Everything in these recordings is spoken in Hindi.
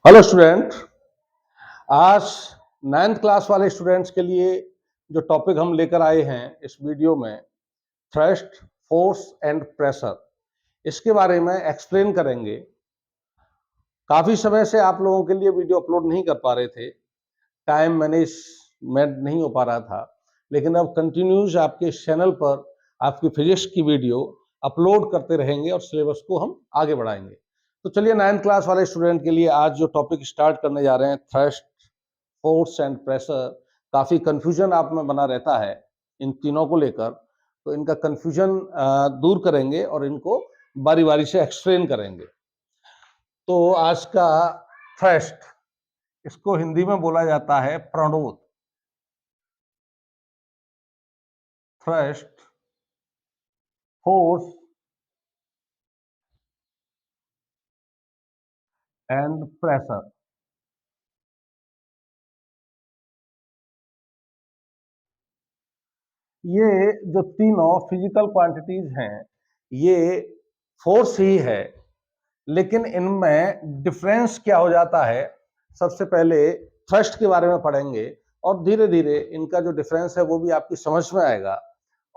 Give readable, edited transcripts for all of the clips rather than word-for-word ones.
Hello student. आज नाइन्थ क्लास वाले स्टूडेंट्स के लिए जो टॉपिक हम लेकर आए हैं इस वीडियो में, थ्रस्ट, फोर्स एंड प्रेशर, इसके बारे में एक्सप्लेन करेंगे। काफ़ी समय से आप लोगों के लिए वीडियो अपलोड नहीं कर पा रहे थे, टाइम मैनेजमेंट नहीं हो पा रहा था, लेकिन अब कंटिन्यूज आपके चैनल पर आपकी फिजिक्स की वीडियो अपलोड करते रहेंगे और सिलेबस को हम आगे बढ़ाएंगे। तो चलिए, नाइन्थ क्लास वाले स्टूडेंट के लिए आज जो टॉपिक स्टार्ट करने जा रहे हैं, थ्रस्ट, फोर्स एंड प्रेशर। काफ़ी कंफ्यूजन आप में बना रहता है इन तीनों को लेकर, तो इनका कंफ्यूजन दूर करेंगे और इनको बारी बारी से एक्सप्लेन करेंगे। तो आज का थ्रस्ट, इसको हिंदी में बोला जाता है प्रणोद। Thrust, force and pressure. ये जो तीनों फिजिकल क्वांटिटीज हैं, ये फोर्स ही है, लेकिन इनमें डिफरेंस क्या हो जाता है, सबसे पहले थ्रस्ट के बारे में पढ़ेंगे और धीरे धीरे इनका जो डिफरेंस है वो भी आपकी समझ में आएगा,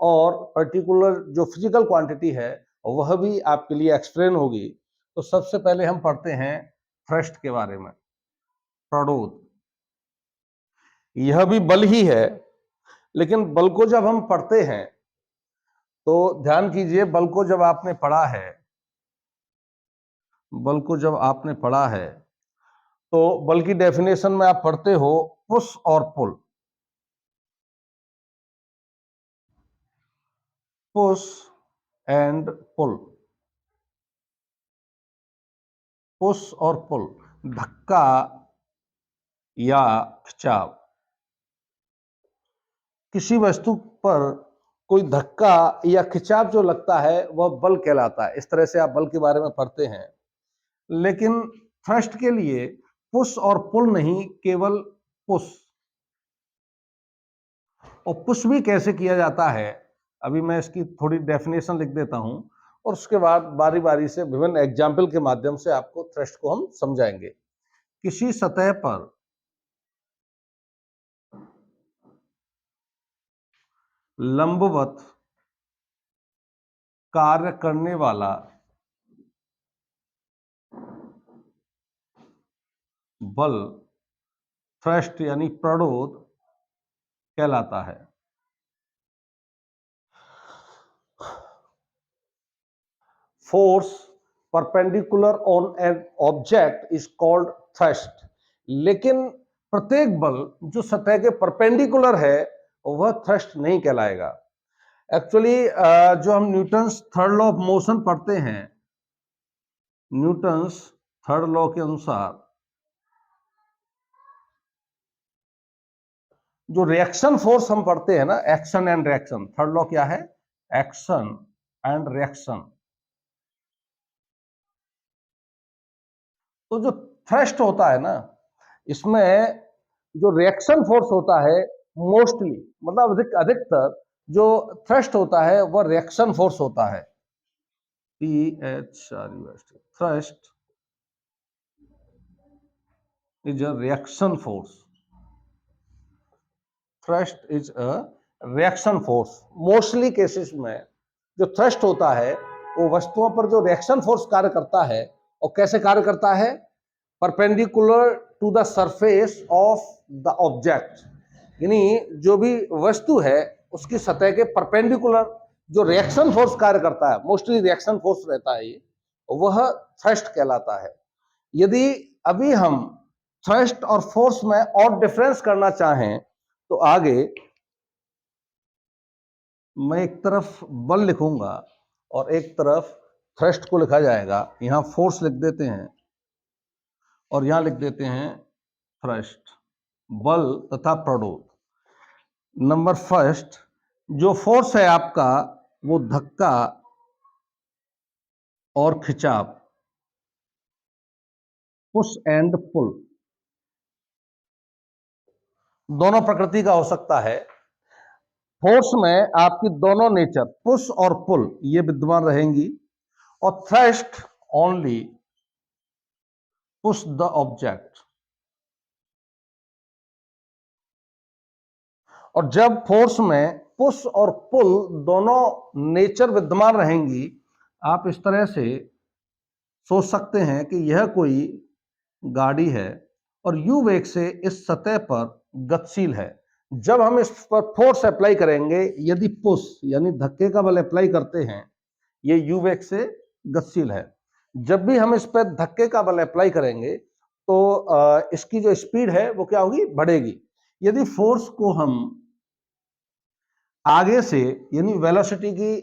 और पर्टिकुलर जो फिजिकल क्वांटिटी है वह भी आपके लिए एक्सप्लेन होगी। तो सबसे पहले हम पढ़ते हैं थ्रस्ट के बारे में। प्रणोद, यह भी बल ही है, लेकिन बल को जब हम पढ़ते हैं तो ध्यान कीजिए, बल को जब आपने पढ़ा है, बल को जब आपने पढ़ा है तो बल की डेफिनेशन में आप पढ़ते हो पुश और पुल। पुश एंड पुल, पुश और पुल, धक्का या खिंचाव। किसी वस्तु पर कोई धक्का या खिंचाव जो लगता है वह बल कहलाता है। इस तरह से आप बल के बारे में पढ़ते हैं। लेकिन थ्रस्ट के लिए पुश और पुल नहीं, केवल पुश। और पुश भी कैसे किया जाता है, अभी मैं इसकी थोड़ी डेफिनेशन लिख देता हूं और उसके बाद बारी बारी से विभिन्न एग्जाम्पल के माध्यम से आपको थ्रस्ट को हम समझाएंगे। किसी सतह पर लंबवत कार्य करने वाला बल थ्रस्ट यानी प्रणोद कहलाता है। Force perpendicular on an object is called thrust. लेकिन प्रत्येक बल जो सतह के परपेंडिकुलर है वह थ्रस्ट नहीं कहलाएगा। एक्चुअली जो हम Newton's third law of motion पढ़ते हैं, न्यूटन्स थर्ड लॉ के अनुसार जो रिएक्शन फोर्स हम पढ़ते हैं ना, action and reaction, third law क्या है, एक्शन एंड रिएक्शन। तो जो थ्रस्ट होता है ना, इसमें जो रिएक्शन फोर्स होता है, मोस्टली मतलब अधिकतर जो थ्रस्ट होता है वह रिएक्शन फोर्स होता है। Thrust is a reaction force. Thrust is a reaction force. Mostly cases में जो थ्रस्ट होता है वो वस्तुओं पर जो रिएक्शन फोर्स कार्य करता है, और कैसे कार्य करता है, perpendicular to the surface of the object. यानी जो भी वस्तु है उसकी सतह के परपेंडिकुलर जो रिएक्शन फोर्स कार्य करता है, मोस्टली रिएक्शन फोर्स रहता है ये, वह थ्रस्ट कहलाता है। यदि अभी हम थ्रस्ट और फोर्स में और डिफरेंस करना चाहें तो आगे मैं एक तरफ बल लिखूंगा और एक तरफ थ्रस्ट को लिखा जाएगा। यहां फोर्स लिख देते हैं और यहां लिख देते हैं थ्रस्ट, बल तथा प्रणोद। नंबर फर्स्ट, जो फोर्स है आपका वो धक्का और खिंचाव, पुश एंड पुल, दोनों प्रकृति का हो सकता है। फोर्स में आपकी दोनों नेचर, पुश और पुल, ये विद्यमान रहेंगी। और thrust only push the object. और जब फोर्स में पुश और पुल दोनों नेचर विद्यमान रहेंगी, आप इस तरह से सोच सकते हैं कि यह कोई गाड़ी है और यू वेग से इस सतह पर गतिशील है। जब हम इस पर फोर्स अप्लाई करेंगे, यदि पुश यानी धक्के का बल अप्लाई करते हैं, ये यू वेग से गतिशील है। जब भी हम इस पर धक्के का बल अप्लाई करेंगे तो इसकी जो स्पीड है वो क्या होगी, बढ़ेगी। यदि फोर्स को हम आगे से यानी वेलोसिटी की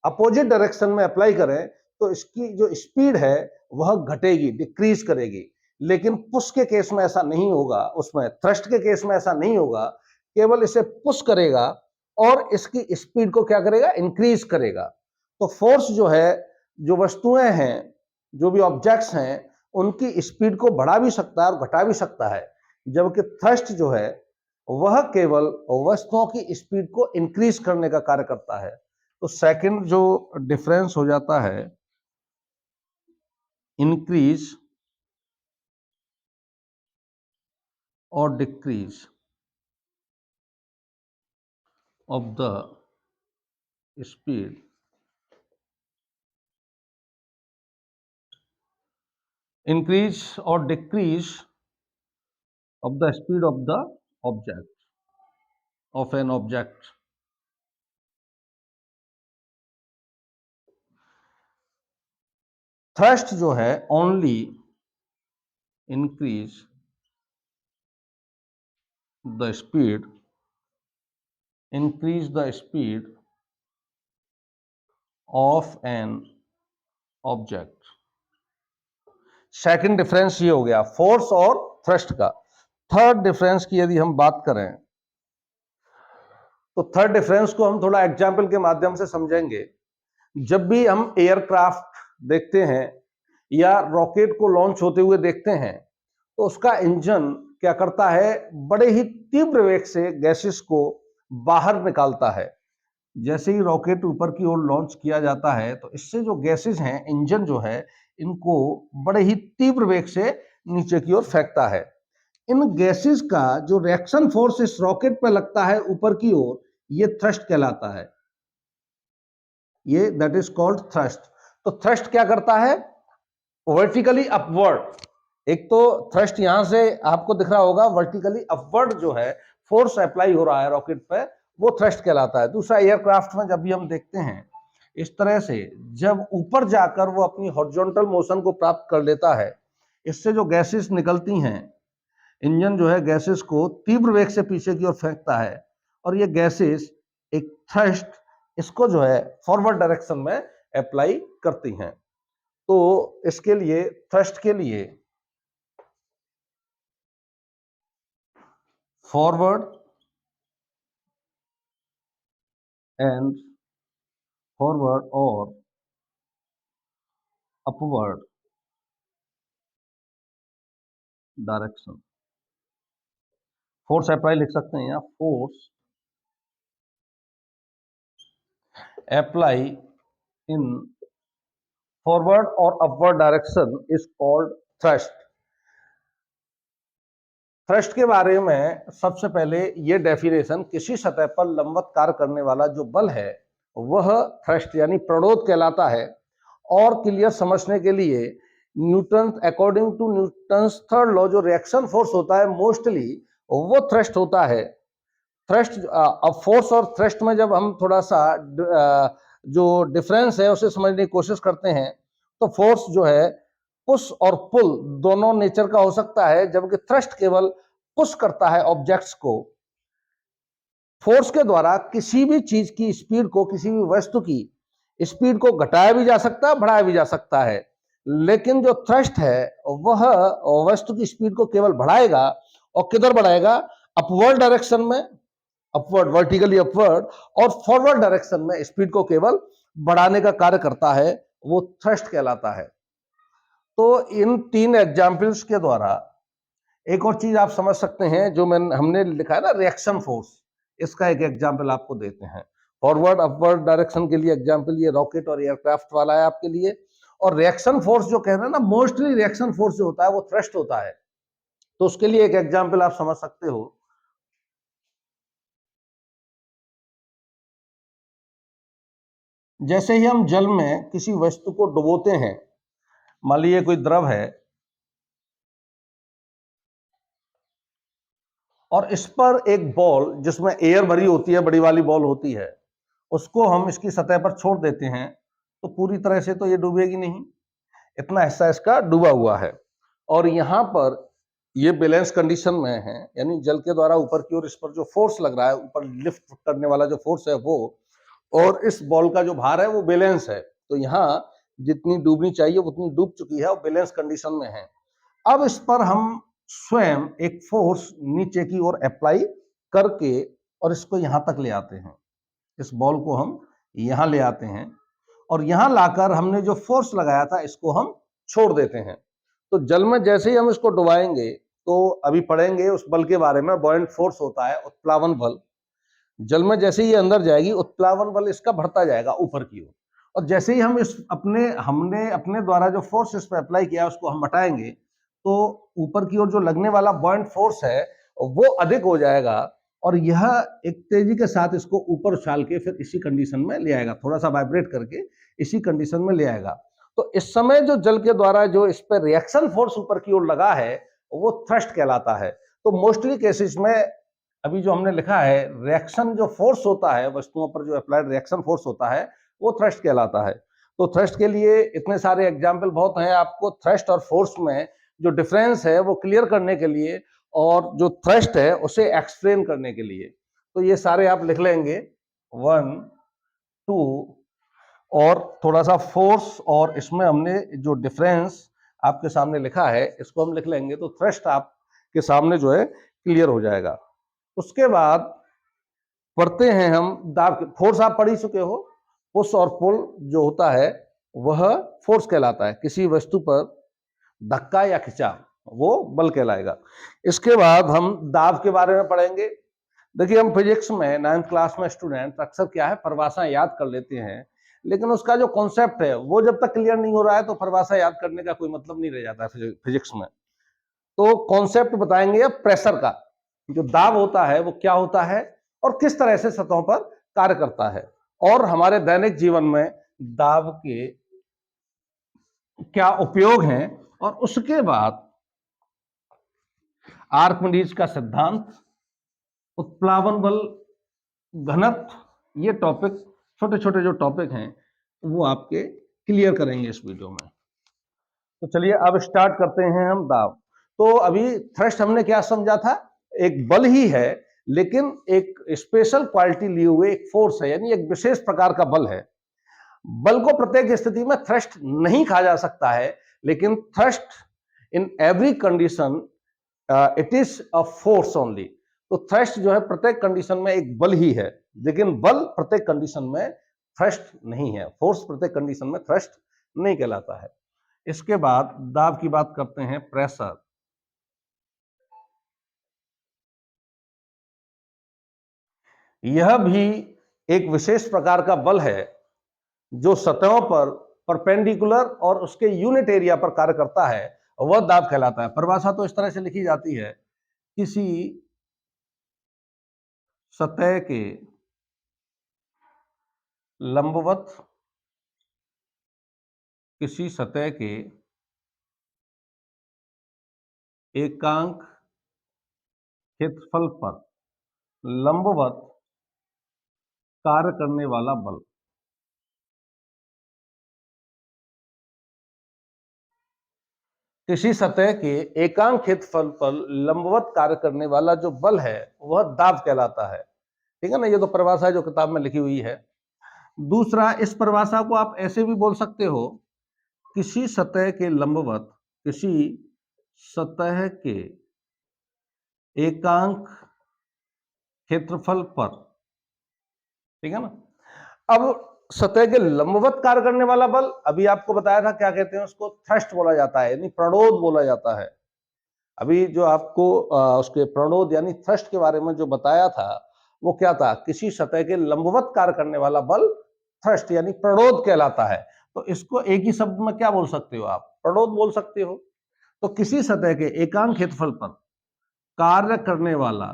अपोजिट डायरेक्शन में अप्लाई करें तो इसकी जो स्पीड है वह घटेगी, डिक्रीज करेगी। लेकिन पुश के केस में ऐसा नहीं होगा, उसमें थ्रस्ट के केस में ऐसा नहीं होगा। केवल इसे पुश करेगा और इसकी स्पीड को क्या करेगा, इंक्रीज करेगा। तो फोर्स जो है, जो वस्तुएं हैं, जो भी ऑब्जेक्ट्स हैं, उनकी स्पीड को बढ़ा भी सकता है और घटा भी सकता है, जबकि थ्रस्ट जो है वह केवल वस्तुओं की स्पीड को इंक्रीज करने का कार्य करता है। तो सेकंड जो डिफरेंस हो जाता है, इंक्रीज और decrease of the speed, increase और decrease of the speed of the object, of an object. Thrust जो है only increase the speed, increase the speed of an object. Second difference ये हो गया फोर्स और थ्रस्ट का। थर्ड डिफरेंस की यदि हम बात करें तो थर्ड डिफरेंस को हम थोड़ा एग्जाम्पल के माध्यम से समझेंगे। जब भी हम एयरक्राफ्ट देखते हैं या रॉकेट को लॉन्च होते हुए देखते हैं तो उसका इंजन क्या करता है, बड़े ही तीव्र वेग से गैसेस को बाहर निकालता है। जैसे ही रॉकेट ऊपर की ओर लॉन्च किया जाता है तो इससे जो गैसेस हैं, इंजन जो है, इनको बड़े ही तीव्र वेग से नीचे की ओर फेंकता है। इन गैसेस का जो रिएक्शन फोर्स इस रॉकेट पर लगता है ऊपर की ओर, ये थ्रस्ट कहलाता है। ये दैट इज कॉल्ड थ्रस्ट। तो थ्रस्ट क्या करता है, वर्टिकली अपवर्ड। एक तो थ्रस्ट यहां से आपको दिख रहा होगा, वर्टिकली अपवर्ड जो है फोर्स अप्लाई हो रहा है रॉकेट पे, वो थ्रस्ट कहलाता है। दूसरा, एयरक्राफ्ट में जब भी हम देखते हैं इस तरह से, जब ऊपर जाकर वो अपनी हॉरिजॉन्टल मोशन को प्राप्त कर लेता है, इससे जो गैसेस निकलती हैं, इंजन जो है गैसेस को तीव्र वेग से पीछे की ओर फेंकता है और ये गैसेस एक थ्रस्ट इसको जो है फॉरवर्ड डायरेक्शन में अप्लाई करती हैं। तो इसके लिए, थ्रस्ट के लिए, फॉरवर्ड एंड फॉरवर्ड और अपवर्ड डायरेक्शन, फोर्स अप्लाई लिख सकते हैं, या फोर्स अप्लाई इन फॉरवर्ड और upward direction is called thrust. Thrust के बारे में सबसे पहले ये डेफिनेशन, किसी सतह पर लंबवत कार्य करने वाला जो बल है वह थ्रस्ट यानी प्रणोद कहलाता है। और क्लियर समझने के लिए, Newton, according to Newton's third law, जो रिएक्शन फोर्स होता है मोस्टली वो थ्रस्ट होता है। थ्रस्ट, अब फोर्स और थ्रस्ट में जब हम थोड़ा सा जो डिफरेंस है उसे समझने की कोशिश करते हैं तो फोर्स जो है पुश और पुल दोनों नेचर का हो सकता है, जबकि थ्रस्ट केवल पुश करता है ऑब्जेक्ट्स को। फोर्स के द्वारा किसी भी चीज की स्पीड को, किसी भी वस्तु की स्पीड को घटाया भी जा सकता है, बढ़ाया भी जा सकता है। लेकिन जो थ्रस्ट है वह वस्तु की स्पीड को केवल बढ़ाएगा। और किधर बढ़ाएगा, अपवर्ड डायरेक्शन में, अपवर्ड, वर्टिकली अपवर्ड, और फॉरवर्ड डायरेक्शन में स्पीड को केवल बढ़ाने का कार्य करता है, वो थ्रस्ट कहलाता है। तो इन तीन एग्जाम्पल्स के द्वारा एक और चीज आप समझ सकते हैं, जो हमने लिखा है ना, रिएक्शन फोर्स, इसका एक एग्जाम्पल आपको देते हैं। फॉरवर्ड अपवर्ड डायरेक्शन के लिए एग्जाम्पल ये रॉकेट और एयरक्राफ्ट वाला है आपके लिए, और रिएक्शन फोर्स जो कह रहे हैं ना, मोस्टली रिएक्शन फोर्स जो होता है वो थ्रस्ट होता है। तो उसके लिए एक एग्जांपल आप समझ सकते हो। जैसे ही हम जल में किसी वस्तु को डुबोते हैं, मान लीजिए कोई द्रव है और इस पर एक बॉल जिसमें एयर भरी होती है, बड़ी वाली बॉल होती है, उसको हम इसकी सतह पर छोड़ देते हैं, तो पूरी तरह से तो ये डूबेगी नहीं, इतना हिस्सा इसका डूबा हुआ है। और यहाँ पर ये बैलेंस कंडीशन में है, यानी जल के द्वारा ऊपर की ओर इस पर जो फोर्स लग रहा है, ऊपर लिफ्ट करने वाला जो फोर्स है वो, और इस बॉल का जो भार है वो बैलेंस है। तो यहाँ जितनी डूबनी चाहिए उतनी डूब चुकी है और बैलेंस कंडीशन में है। अब इस पर हम स्वयं एक फोर्स नीचे की ओर अप्लाई करके और इसको यहां तक ले आते हैं, इस बॉल को हम यहां ले आते हैं और यहां लाकर हमने जो फोर्स लगाया था इसको हम छोड़ देते हैं। तो जल में जैसे ही हम इसको डुबाएंगे, तो अभी पढ़ेंगे उस बल के बारे में, बॉयंट फोर्स होता है उत्प्लावन बल। जल में जैसे ही ये अंदर जाएगी, उत्प्लावन बल इसका बढ़ता जाएगा ऊपर की ओर, और जैसे ही हम इस हमने अपने द्वारा जो फोर्स इस पर अप्लाई किया उसको हम हटाएंगे, तो ऊपर की ओर जो लगने वाला बॉयंट फोर्स है वो अधिक हो जाएगा और यह एक तेजी के साथ इसको ऊपर उछाल के फिर इसी कंडीशन में ले आएगा, थोड़ा सा वाइब्रेट करके इसी कंडीशन में ले आएगा। तो इस समय जो जल के द्वारा जो इस पर रिएक्शन फोर्स ऊपर की ओर लगा है वो थ्रस्ट कहलाता है। तो मोस्टली केसेस में अभी जो हमने लिखा है, रिएक्शन जो फोर्स होता है वस्तुओं पर, जो अप्लाइड रिएक्शन फोर्स होता है वो थ्रस्ट कहलाता है। तो थ्रस्ट के लिए इतने सारे एग्जाम्पल बहुत हैं। आपको थ्रस्ट और फोर्स में जो डिफरेंस है वो क्लियर करने के लिए और जो थ्रस्ट है उसे एक्सप्लेन करने के लिए, तो ये सारे आप लिख लेंगे, 1 2, और थोड़ा सा फोर्स, और इसमें हमने जो डिफरेंस आपके सामने लिखा है इसको हम लिख लेंगे, तो थ्रस्ट आपके सामने जो है क्लियर हो जाएगा। उसके बाद पढ़ते हैं हम दाब। फोर्स आप पढ़ ही चुके हो। पुश और पुल जो होता है वह फोर्स कहलाता है, किसी वस्तु पर धक्का या खिंचाव वो बल कहलाएगा। इसके बाद हम दाब के बारे में पढ़ेंगे। देखिए, हम फिजिक्स में 9th क्लास में स्टूडेंट अक्सर क्या है, परिभाषा याद कर लेते हैं, लेकिन उसका जो कॉन्सेप्ट है वो जब तक क्लियर नहीं हो रहा है तो परिभाषा याद करने का कोई मतलब नहीं रह जाता है फिजिक्स में। तो कॉन्सेप्ट बताएंगे अब प्रेशर का, जो दाब होता है वो क्या होता है और किस तरह से सतहों पर कार्य करता है, और हमारे दैनिक जीवन में दाब के क्या उपयोग हैं। और उसके बाद आर्किमिडीज का सिद्धांत, उत्प्लावन बल, घनत्व, ये टॉपिक, छोटे छोटे जो टॉपिक हैं वो आपके क्लियर करेंगे इस वीडियो में। तो चलिए अब स्टार्ट करते हैं हम दाब। तो अभी थ्रस्ट हमने क्या समझा था, एक बल ही है लेकिन एक स्पेशल क्वालिटी लिए हुए एक फोर्स है, यानी एक विशेष प्रकार का बल है। बल को प्रत्येक स्थिति में थ्रस्ट नहीं कहा जा सकता है, लेकिन thrust in every condition it is a force only. तो थ्रस्ट जो है प्रत्येक कंडीशन में एक बल ही है, लेकिन बल प्रत्येक कंडीशन में थ्रस्ट नहीं है। फोर्स प्रत्येक कंडीशन में थ्रस्ट नहीं कहलाता है। इसके बाद दाब की बात करते हैं, प्रेशर। यह भी एक विशेष प्रकार का बल है जो सतहों पर परपेंडिकुलर और उसके यूनिट एरिया पर कार्य करता है, वह दाब कहलाता है। परिभाषा तो इस तरह से लिखी जाती है, किसी सतह के लंबवत, किसी सतह के एकांक क्षेत्रफल पर लंबवत कार्य करने वाला बल। किसी सतह के एकांक क्षेत्रफल पर लंबवत कार्य करने वाला जो बल है वह दाब कहलाता है। ठीक है ना, ये तो परिभाषा है जो किताब में लिखी हुई है। दूसरा, इस परिभाषा को आप ऐसे भी बोल सकते हो, किसी सतह के लंबवत, किसी सतह के एकांक क्षेत्रफल पर, ठीक है ना। अब सतह के लंबवत कार्य करने वाला बल, अभी आपको बताया था क्या कहते हैं उसको, थ्रस्ट बोला जाता है, यानी प्रणोद बोला जाता है। अभी जो आपको उसके प्रणोद यानी थ्रस्ट के बारे में जो बताया था वो क्या था, किसी सतह के लंबवत कार्य करने वाला बल थ्रस्ट यानी प्रणोद कहलाता है। तो इसको एक ही शब्द में क्या बोल सकते हो आप, प्रणोद बोल सकते हो। तो किसी सतह के एकांक क्षेत्रफल पर कार्य करने वाला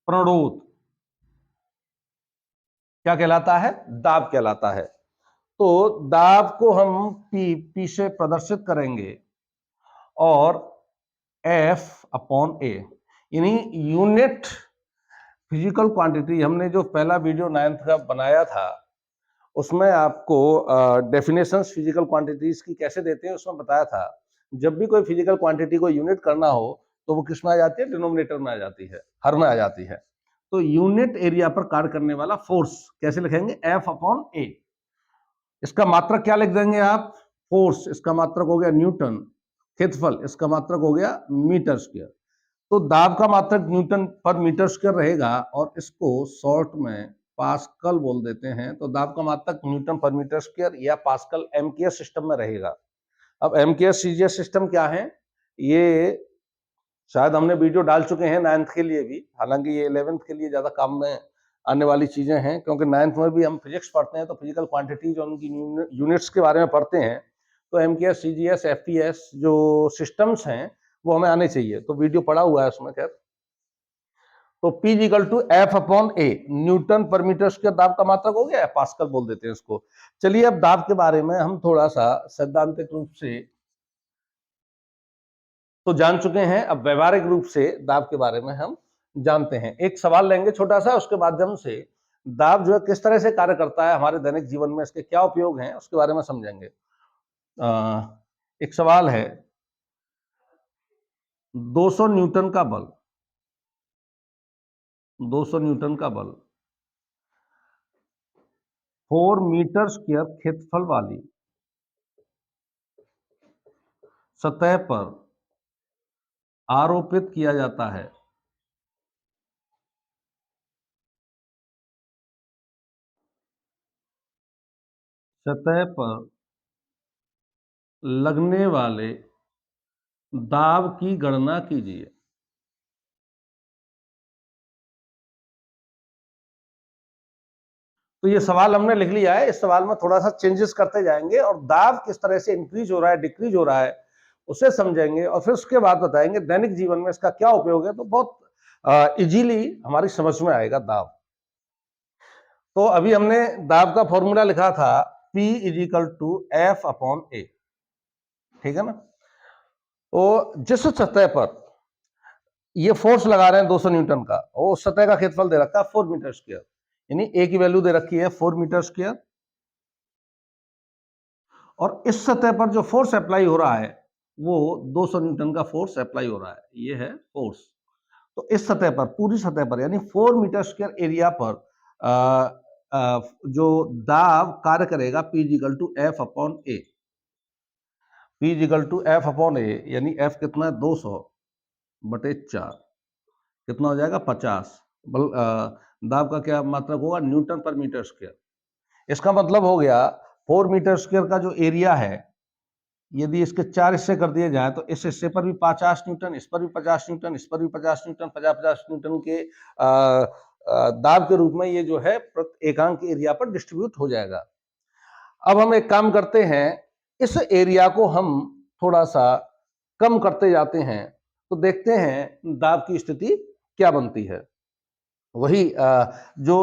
प्रणोद क्या कहलाता है, दाब कहलाता है। तो दाब को हम पी से प्रदर्शित करेंगे और एफ अपॉन ए, यानी यूनिट फिजिकल क्वांटिटी। हमने जो पहला वीडियो 9th का बनाया था उसमें आपको डेफिनेशंस फिजिकल क्वांटिटीज की कैसे देते हैं उसमें बताया था। जब भी कोई फिजिकल क्वांटिटी को यूनिट करना हो तो वो किस में आ जाती है, डिनोमिनेटर में आ जाती है, हर में आ जाती है। तो यूनिट एरिया पर कार्य करने वाला फोर्स कैसे लिखेंगे, एफ अपॉन ए। इसका मात्रक क्या लिख देंगे आप, फोर्स, इसका मात्रक हो गया न्यूटन, क्षेत्रफल इसका मात्रक हो गया मीटर स्क्वायर। तो दाब का मात्रक न्यूटन पर मीटर स्क्वायर रहेगा और इसको शॉर्ट में पास्कल बोल देते हैं। तो दाब का मात्रक न्यूटन पर मीटर स्क्वायर या पास्कल एमकेएस सिस्टम में रहेगा। अब एमकेएस सीजीएस सिस्टम क्या है, ये शायद हमने वीडियो डाल चुके हैं 9th के लिए भी, हालांकि ये 11th के लिए ज्यादा काम में आने वाली चीजें हैं, क्योंकि 9th में भी हम फिजिक्स पढ़ते हैं तो फिजिकल क्वांटिटीज और उनकी यूनिट्स के बारे में पढ़ते हैं। तो एमकेएस सीजीएस एफपीएस जो सिस्टम्स हैं वो हमें आने चाहिए, तो वीडियो पड़ा हुआ है उसमें। खैर, तो P equal to F upon A, Newton per metre square दाब का मात्रक हो गया, पास्कल बोल देते हैं इसको। चलिए अब दाब के बारे में हम थोड़ा सा सैद्धांतिक रूप से तो जान चुके हैं, अब व्यवहारिक रूप से दाब के बारे में हम जानते हैं। एक सवाल लेंगे छोटा सा, उसके माध्यम से दाब जो है किस तरह से कार्य करता है हमारे दैनिक जीवन में, इसके क्या उपयोग हैं उसके बारे में समझेंगे। एक सवाल है, 200 न्यूटन का बल, 200 न्यूटन का बल 4 मीटर स्क्वायर क्षेत्रफल वाली सतह पर आरोपित किया जाता है। सतह पर लगने वाले दाब की गणना कीजिए। तो ये सवाल हमने लिख लिया है, इस सवाल में थोड़ा सा चेंजेस करते जाएंगे और दाब किस तरह से इंक्रीज हो रहा है डिक्रीज हो रहा है उसे समझेंगे और फिर उसके बाद बताएंगे दैनिक जीवन में इसका क्या उपयोग है। तो बहुत इजीली हमारी समझ में आएगा दाब। तो अभी हमने दाब का फॉर्मूला लिखा था P equal to F upon A, ठीक है ना। तो जिस सतह पर ये फोर्स लगा रहे हैं 200 न्यूटन का, वो उस सतह का क्षेत्रफल दे रखा है 4 मीटर स्क्वायर, यानी ए की वैल्यू दे रखी है 4 मीटर स्क्वायर, और इस सतह पर जो फोर्स अप्लाई हो रहा है वो 200 न्यूटन का फोर्स अप्लाई हो रहा है, ये है फोर्स। तो इस सतह पर, पूरी सतह पर, यानी 4 मीटर स्क्वायर एरिया पर जो दाब कार्य करेगा P equal to F upon A. P equal to F upon A, यानी एफ कितना है 200 बटे 4, कितना हो जाएगा 50। दाब का क्या मात्रक होगा, न्यूटन पर मीटर स्क्वायर। इसका मतलब हो गया 4 मीटर स्क्वायर का जो एरिया है, यदि इसके 4 हिस्से कर दिए जाए तो इस हिस्से पर भी 50 न्यूटन, इस पर भी 50 न्यूटन, इस पर भी 50 न्यूटन, 50-50 न्यूटन के दाब के रूप में ये जो है एकांक एरिया पर डिस्ट्रीब्यूट हो जाएगा। अब हम एक काम करते हैं, इस एरिया को हम थोड़ा सा कम करते जाते हैं तो देखते हैं दाब की स्थिति क्या बनती है। वही जो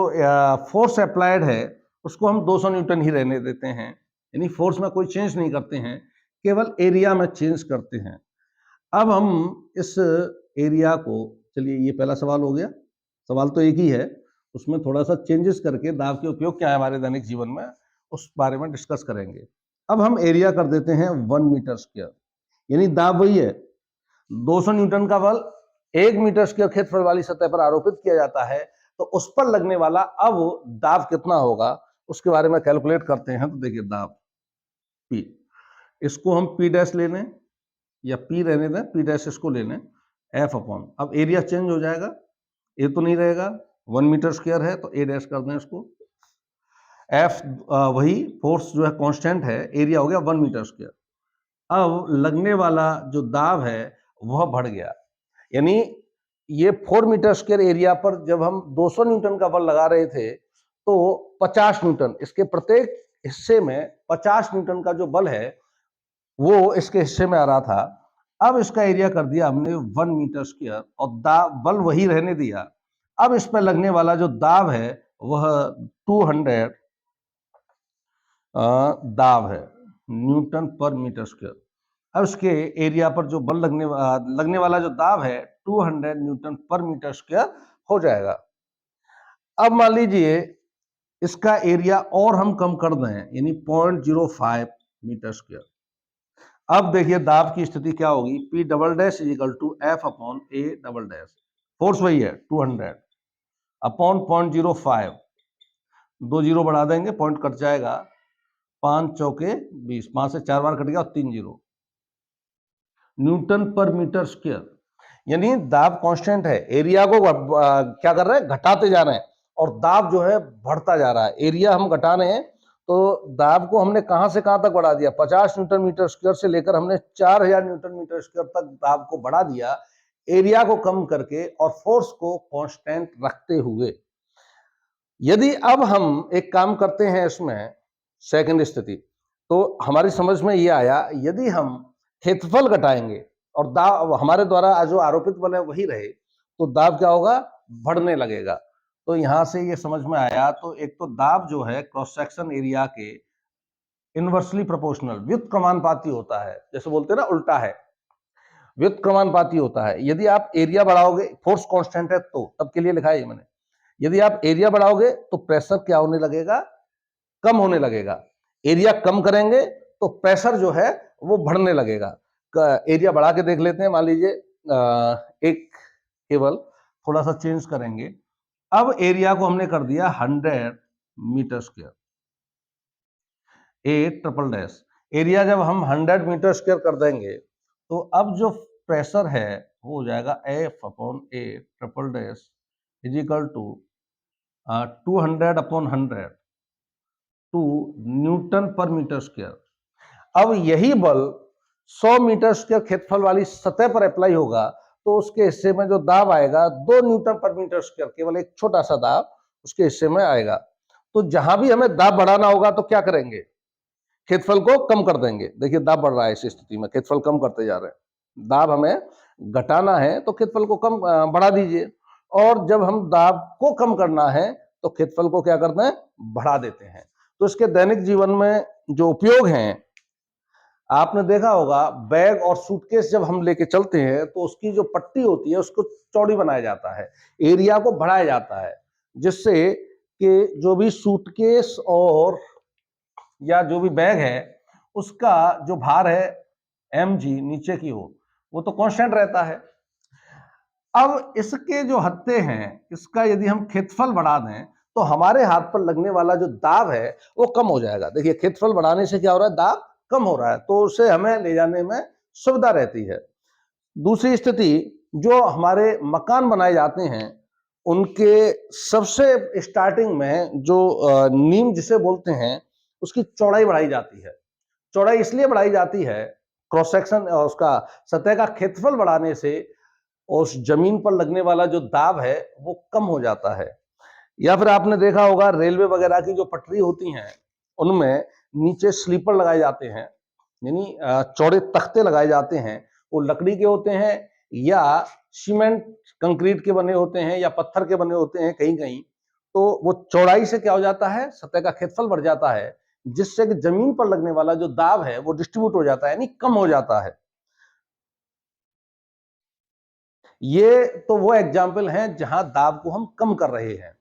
फोर्स अप्लाइड है उसको हम 200 न्यूटन ही रहने देते हैं, यानी फोर्स में कोई चेंज नहीं करते हैं, केवल एरिया में चेंज करते हैं। अब हम इस एरिया को, चलिए ये पहला सवाल हो गया, सवाल तो एक ही है, उसमें थोड़ा सा चेंजेस करके दाब के उपयोग क्या है हमारे दैनिक जीवन में उस बारे में डिस्कस करेंगे। अब हम एरिया कर देते हैं 1 मीटर स्क्वायर, यानी दाब वही है 200 न्यूटन का बल 1 मीटर स्क्वायर क्षेत्रफल वाली सतह पर आरोपित किया जाता है, तो उस पर लगने वाला अब दाब कितना होगा उसके बारे में कैलकुलेट करते हैं। तो देखिए दाब P, इसको हम P डैश ले लें या P रहने दें, P डैश इसको ले लें, F अपॉन, अब एरिया चेंज हो जाएगा, ए तो नहीं रहेगा, 1 मीटर स्क्वायर है तो ए डैश कर दें इसको, F वही फोर्स जो है कांस्टेंट है, एरिया हो गया 1 मीटर स्क्वायर। अब लगने वाला जो दाब है वह बढ़ गया, यानी ये 4 मीटर स्क्वायर एरिया पर जब हम 200 न्यूटन का बल लगा रहे थे तो 50 न्यूटन, इसके प्रत्येक हिस्से में 50 न्यूटन का जो बल है वो इसके हिस्से में आ रहा था। अब इसका एरिया कर दिया हमने 1 मीटर स्क्वायर और बल वही रहने दिया। अब इस पर लगने वाला जो दाब है वह 200 दाब है, न्यूटन पर मीटर स्क्वायर। अब इसके एरिया पर जो बल लगने वाला जो दाब है 200 न्यूटन पर मीटर स्क्वायर हो जाएगा। अब मान लीजिए इसका एरिया और हम कम कर दें, यानी 0.05 मीटर स्क्वायर। अब देखिए दाब की स्थिति क्या होगी, P double dash is equal to F upon A double dash. Force वही है 200 अपॉन 0.05, 2 जीरो बढ़ा देंगे, पॉइंट कट जाएगा, 5 चौके 20, 5 से 4 बार कट गया और 3 zero, Newton per metre square. यानी दाब कांस्टेंट है, एरिया को क्या कर रहे हैं, घटाते जा रहे हैं और दाब जो है बढ़ता जा रहा है। एरिया हम घटा रहे हैं तो दाब को हमने कहां से कहां तक बढ़ा दिया, 50 न्यूटन मीटर स्क्वायर से लेकर हमने 4000 न्यूटन मीटर स्क्वायर तक दाब को बढ़ा दिया, एरिया को कम करके और फोर्स को कांस्टेंट रखते हुए। यदि अब हम एक काम करते हैं इसमें सेकंड स्थिति, तो हमारी समझ में ये आया, यदि हम क्षेत्रफल घटाएंगे और दाब हमारे द्वारा जो आरोपित बल है वही रहे तो दाब क्या होगा, बढ़ने लगेगा। तो यहां से ये समझ में आया, तो एक तो दाब जो है क्रॉस सेक्शन एरिया के इनवर्सली प्रोपोर्शनल, व्युत्क्रमानुपाती होता है, जैसे बोलते हैं ना उल्टा है, व्युत्क्रमानुपाती होता है। यदि आप एरिया बढ़ाओगे, फोर्स कांस्टेंट है तो तब के लिए लिखा है मैंने, यदि आप एरिया बढ़ाओगे तो प्रेशर क्या होने लगेगा, कम होने लगेगा। एरिया कम करेंगे तो प्रेशर जो है वो बढ़ने लगेगा। एरिया बढ़ा के देख लेते हैं, मान लीजिए एक केवल थोड़ा सा चेंज करेंगे। अब एरिया को हमने कर दिया 100 metre square, A triple dash. Area जब हम 100 मीटर स्क्वायर कर देंगे तो अब जो प्रेशर है वो हो जाएगा F upon A triple dash is equal to 200 upon 100 two Newton per metre square. अब यही बल 100 मीटर स्क्वायर क्षेत्रफल वाली सतह पर अप्लाई होगा तो उसके हिस्से में जो दाब आएगा 2 न्यूटन पर मीटर स्क्वायर, केवल एक छोटा सा दाब उसके हिस्से में आएगा। तो जहां भी हमें दाब बढ़ाना होगा तो क्या करेंगे, क्षेत्रफल को कम कर देंगे। देखिए दाब बढ़ रहा है, इस स्थिति में क्षेत्रफल कम करते जा रहे हैं। दाब हमें घटाना है तो क्षेत्रफल को कम बढ़ा दीजिए, और जब हम दाब को कम करना है तो क्षेत्रफल को क्या करते हैं, बढ़ा देते हैं। तो इसके दैनिक जीवन में जो उपयोग हैं, आपने देखा होगा बैग और सूटकेस जब हम लेके चलते हैं तो उसकी जो पट्टी होती है उसको चौड़ी बनाया जाता है, एरिया को बढ़ाया जाता है, जिससे कि जो भी सूटकेस और या जो भी बैग है उसका जो भार है mg नीचे की हो वो तो कांस्टेंट रहता है। अब इसके जो हत्थे हैं, इसका यदि हम क्षेत्रफल बढ़ा दें तो हमारे हाथ पर लगने वाला जो दाब है वो कम हो जाएगा। देखिए क्षेत्रफल बढ़ाने से क्या हो रहा है, दाब कम हो रहा है, तो उसे हमें ले जाने में सुविधा रहती है। दूसरी स्थिति, जो हमारे मकान बनाए जाते हैं उनके सबसे स्टार्टिंग में जो नींव जिसे बोलते हैं उसकी चौड़ाई बढ़ाई जाती है। चौड़ाई इसलिए बढ़ाई जाती है, क्रॉस सेक्शन उसका सतह का क्षेत्रफल बढ़ाने से उस जमीन पर लगने वाला जो दाब है वो कम हो जाता है। या फिर आपने देखा होगा रेलवे वगैरह की जो पटरी होती हैं उनमें नीचे स्लीपर लगाए जाते हैं, यानी चौड़े तख्ते लगाए जाते हैं। वो लकड़ी के होते हैं या सीमेंट कंक्रीट के बने होते हैं या पत्थर के बने होते हैं कहीं कहीं। तो वो चौड़ाई से क्या हो जाता है, सतह का क्षेत्रफल बढ़ जाता है, जिससे कि जमीन पर लगने वाला जो दाब है वो डिस्ट्रीब्यूट हो जाता है, यानी कम हो जाता है। ये तो वो एग्जाम्पल हैं जहां दाब को हम कम कर रहे हैं।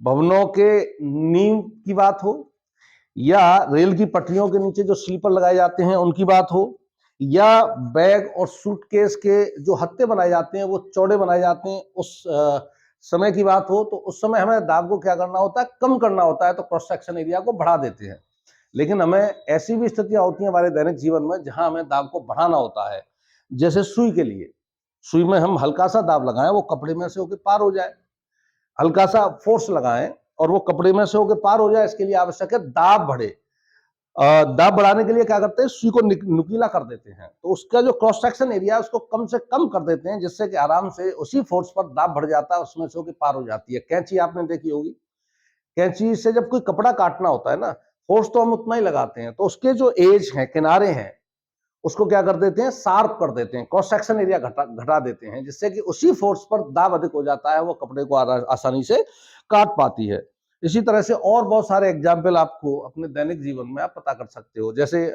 भवनों के नींव की बात हो, या रेल की पटरियों के नीचे जो स्लीपर लगाए जाते हैं उनकी बात हो, या बैग और सूटकेस के जो हत्थे बनाए जाते हैं वो चौड़े बनाए जाते हैं उस समय की बात हो, तो उस समय हमें दाब को क्या करना होता है, कम करना होता है, तो क्रॉस सेक्शन एरिया को बढ़ा देते हैं। लेकिन हमें ऐसी भी स्थितियां होती हैं हमारे दैनिक जीवन में जहां हमें दाब को बढ़ाना होता है। जैसे सुई के लिए, सुई में हम हल्का सा दाब लगाएं वो कपड़े में से होकर पार हो जाए, हल्का सा फोर्स लगाएं और वो कपड़े में से होकर पार हो जाए, इसके लिए आवश्यक है दाब बढ़े। दाब बढ़ाने के लिए क्या करते हैं, सुई को नुकीला कर देते हैं, तो उसका जो क्रॉस सेक्शन एरिया है उसको कम से कम कर देते हैं, जिससे कि आराम से उसी फोर्स पर दाब बढ़ जाता है, उसमें से होकर पार हो जाती है। कैंची आपने देखी होगी, कैंची से जब कोई कपड़ा काटना होता है ना, फोर्स तो हम उतना ही लगाते हैं, तो उसके जो एज हैं, किनारे हैं, उसको क्या कर देते हैं, शार्प कर देते हैं, क्रॉस सेक्शन एरिया घटा देते हैं, जिससे कि उसी फोर्स पर दाब अधिक हो जाता है, वो कपड़े को आसानी से काट पाती है। इसी तरह से और बहुत सारे एग्जाम्पल आपको अपने दैनिक जीवन में आप पता कर सकते हो। जैसे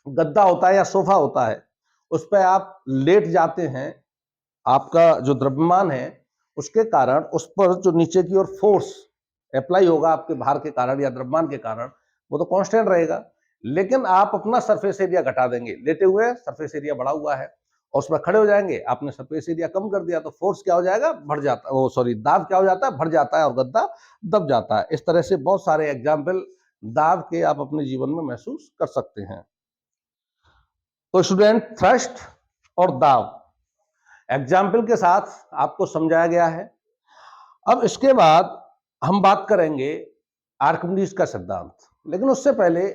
गद्दा होता है या सोफा होता है, उस पर आप लेट जाते हैं, आपका जो द्रव्यमान है उसके कारण उस पर जो नीचे की ओर फोर्स अप्लाई होगा आपके भार के कारण या द्रव्यमान के कारण, वो तो कांस्टेंट रहेगा। लेकिन आप अपना सरफेस एरिया घटा देंगे, लेटे हुए सरफेस एरिया बढ़ा हुआ है और उसमें खड़े हो जाएंगे, आपने सरफेस एरिया कम कर दिया, तो फोर्स क्या हो जाएगा, बढ़ जाता है, वो सॉरी दाब क्या हो जाता है, बढ़ जाता है और गद्दा दब जाता है। इस तरह से बहुत सारे एग्जाम्पल दाब के आप अपने जीवन में महसूस कर सकते हैं। तो स्टूडेंट, थ्रस्ट और दाब एग्जाम्पल के साथ आपको समझाया गया है। अब इसके बाद हम बात करेंगे आर्किमिडीज का सिद्धांत। लेकिन उससे पहले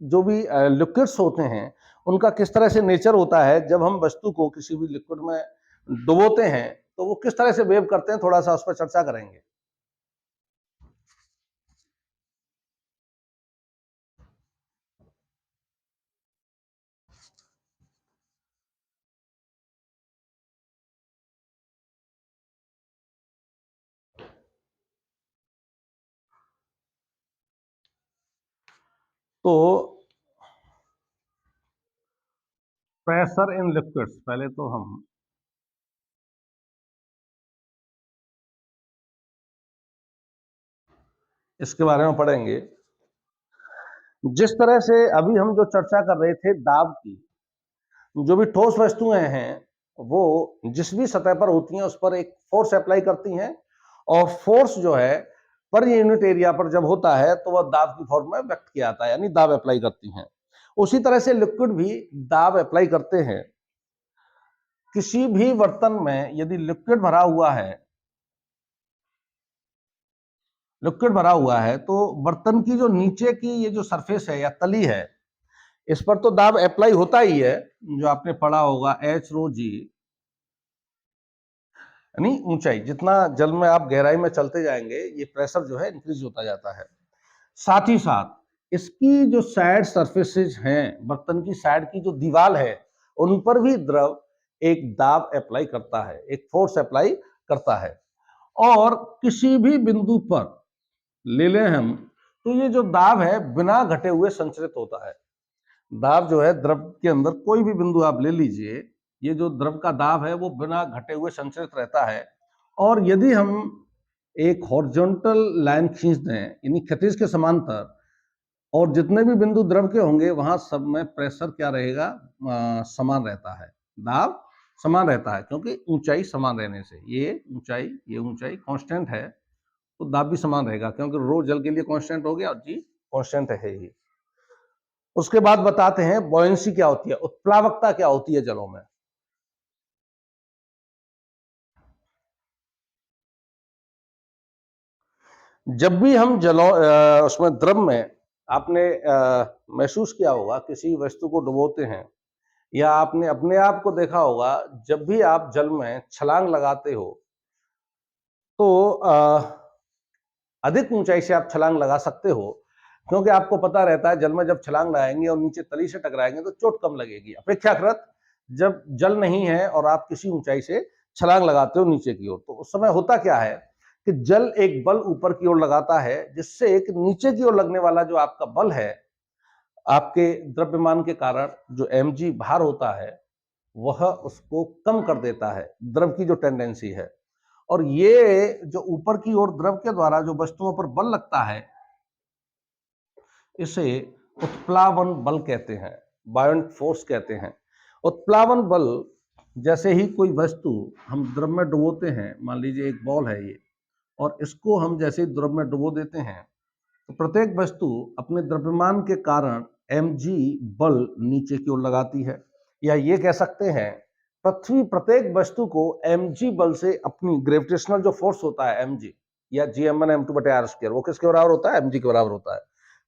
जो भी लिक्विड्स होते हैं उनका किस तरह से नेचर होता है, जब हम वस्तु को किसी भी लिक्विड में डुबोते हैं तो वो किस तरह से वेव करते हैं, थोड़ा सा उस पर चर्चा करेंगे। तो प्रेशर इन लिक्विड्स, पहले तो हम इसके बारे में पढ़ेंगे। जिस तरह से अभी हम जो चर्चा कर रहे थे दाब की, जो भी ठोस वस्तुएं हैं वो जिस भी सतह पर होती हैं उस पर एक फोर्स अप्लाई करती हैं, और फोर्स जो है पर यूनिट एरिया पर जब होता है तो वह दाब की फॉर्म में व्यक्त किया जाता है, यानी दाब अप्लाई करती हैं। उसी तरह से लिक्विड भी दाब अप्लाई करते हैं। किसी भी बर्तन में यदि लिक्विड भरा हुआ है तो बर्तन की जो नीचे की ये जो सरफेस है या तली है, इस पर तो दाब अप्लाई होता ही है, जो आपने पढ़ा होगा एच रो जी, यानी ऊंचाई, जितना जल में आप गहराई में चलते जाएंगे ये प्रेशर जो है इंक्रीज होता जाता है। साथ ही साथ इसकी जो साइड सरफेसेज हैं, बर्तन की साइड की जो दीवार है, उन पर भी द्रव एक दाब अप्लाई करता है, एक फोर्स अप्लाई करता है। और किसी भी बिंदु पर ले लें हम, तो ये जो दाब है बिना घटे हुए संचरित होता है। दाब जो है द्रव के अंदर कोई भी बिंदु आप ले लीजिए, ये जो द्रव का दाब है वो बिना घटे हुए संचरित रहता है। और यदि हम एक हॉरिजॉन्टल लाइन खींच दें, यानी क्षैतिज के समांतर, और जितने भी बिंदु द्रव के होंगे वहां सब में प्रेशर क्या रहेगा, समान रहता है, दाब समान रहता है, क्योंकि ऊंचाई समान रहने से ये ऊंचाई कांस्टेंट है, तो दाब भी समान रहेगा, क्योंकि रो जल के लिए कांस्टेंट हो गया और जी कांस्टेंट है ही। उसके बाद बताते हैं बॉयंसी क्या होती है, उत्प्लावकता क्या होती है जलों में। जब भी हम उसमें द्रव में आपने महसूस किया होगा, किसी वस्तु को डुबोते हैं या आपने अपने आप को देखा होगा, जब भी आप जल में छलांग लगाते हो तो अधिक ऊंचाई से आप छलांग लगा सकते हो, क्योंकि आपको पता रहता है जल में जब छलांग लगाएंगे और नीचे तली से टकराएंगे तो चोट कम लगेगी, अपेक्षाकृत जब जल नहीं है और आप किसी ऊंचाई से छलांग लगाते हो नीचे की ओर, तो उस समय होता क्या है कि जल एक बल ऊपर की ओर लगाता है, जिससे एक नीचे की ओर लगने वाला जो आपका बल है, आपके द्रव्यमान के कारण जो mg भार होता है वह उसको कम कर देता है, द्रव की जो टेंडेंसी है। और ये जो ऊपर की ओर द्रव के द्वारा जो वस्तुओं पर बल लगता है, इसे उत्प्लावन बल कहते हैं, बायोंट फोर्स कहते हैं। उत्प्लावन बल, जैसे ही कोई वस्तु हम द्रव में डुबोते हैं, मान लीजिए एक बॉल है ये, और इसको हम जैसे ही द्रव में डुबो देते हैं तो प्रत्येक वस्तु अपने द्रव्यमान के कारण mg बल नीचे की ओर लगाती है, या ये कह सकते हैं पृथ्वी प्रत्येक वस्तु को mg बल से, अपनी ग्रेविटेशनल जो फोर्स होता है mg या Gm1m2/r², वो किसके बराबर होता है, mg के बराबर होता है।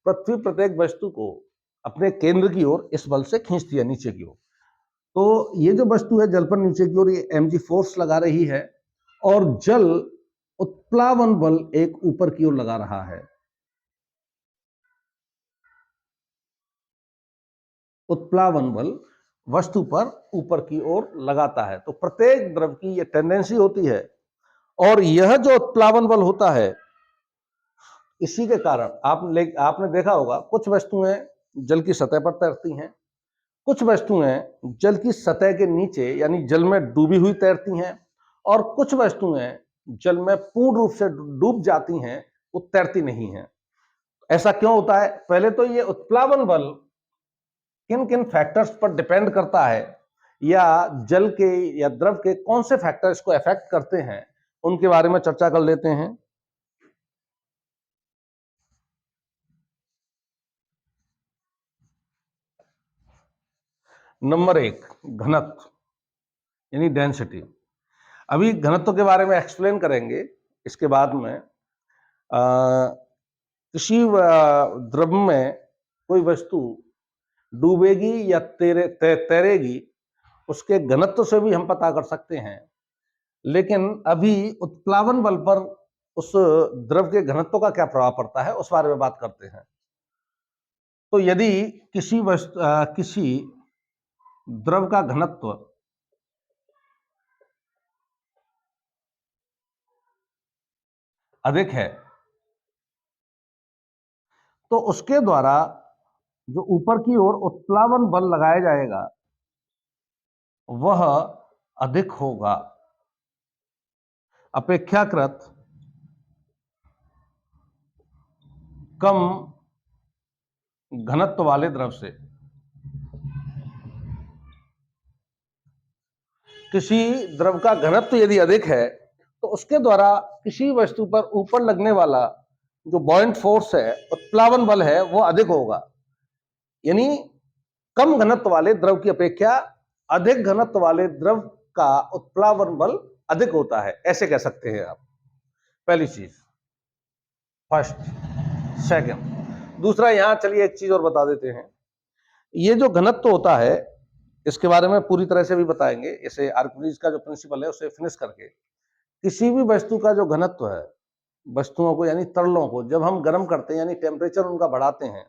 पृथ्वी प्रत्येक वस्तु को अपने केंद्र की ओर इस बल से खींचती है नीचे की ओर। तो ये जो वस्तु है जल पर नीचे की ओर ये mg फोर्स लगा रही है, और जल उत्प्लावन बल एक ऊपर की ओर लगा रहा है, उत्प्लावन बल वस्तु पर ऊपर की ओर लगाता है। तो प्रत्येक द्रव की यह टेंडेंसी होती है, और यह जो उत्प्लावन बल होता है, इसी के कारण आपने देखा होगा कुछ वस्तुएं जल की सतह पर तैरती हैं, कुछ वस्तुएं जल की सतह के नीचे यानी जल में डूबी हुई तैरती हैं, और कुछ वस्तुएं जल में पूर्ण रूप से डूब जाती हैं, वो तैरती नहीं हैं। ऐसा क्यों होता है? पहले तो ये उत्प्लावन बल किन किन फैक्टर्स पर डिपेंड करता है, या जल के या द्रव के कौन से फैक्टर इसको अफेक्ट करते हैं, उनके बारे में चर्चा कर लेते हैं। नंबर 1, घनत्व यानी डेंसिटी। अभी घनत्व के बारे में एक्सप्लेन करेंगे, इसके बाद में किसी द्रव में कोई वस्तु डूबेगी या तैरेगी, उसके घनत्व से भी हम पता कर सकते हैं। लेकिन अभी उत्प्लावन बल पर उस द्रव के घनत्व का क्या प्रभाव पड़ता है, उस बारे में बात करते हैं। तो यदि किसी द्रव का घनत्व अधिक है, तो उसके द्वारा जो ऊपर की ओर उत्प्लावन बल लगाया जाएगा वह अधिक होगा अपेक्षाकृत कम घनत्व वाले द्रव से। किसी द्रव का घनत्व यदि अधिक है तो उसके द्वारा किसी वस्तु पर ऊपर लगने वाला जो बॉयंट फोर्स है, उत्प्लावन बल है, वो अधिक होगा। यानी कम घनत्व वाले द्रव की अपेक्षा अधिक घनत्व वाले द्रव का उत्प्लावन बल अधिक होता है, ऐसे कह सकते हैं आप। पहली चीज, फर्स्ट। सेकंड, दूसरा, यहां चलिए एक चीज और बता देते हैं। ये जो घनत्व होता है, इसके बारे में पूरी तरह से भी बताएंगे, इसे आर्किमिडीज का जो प्रिंसिपल है उसे फिनिश करके। किसी भी वस्तु का जो घनत्व है, वस्तुओं को यानी तरलों को जब हम गर्म करते हैं यानी टेम्परेचर उनका बढ़ाते हैं,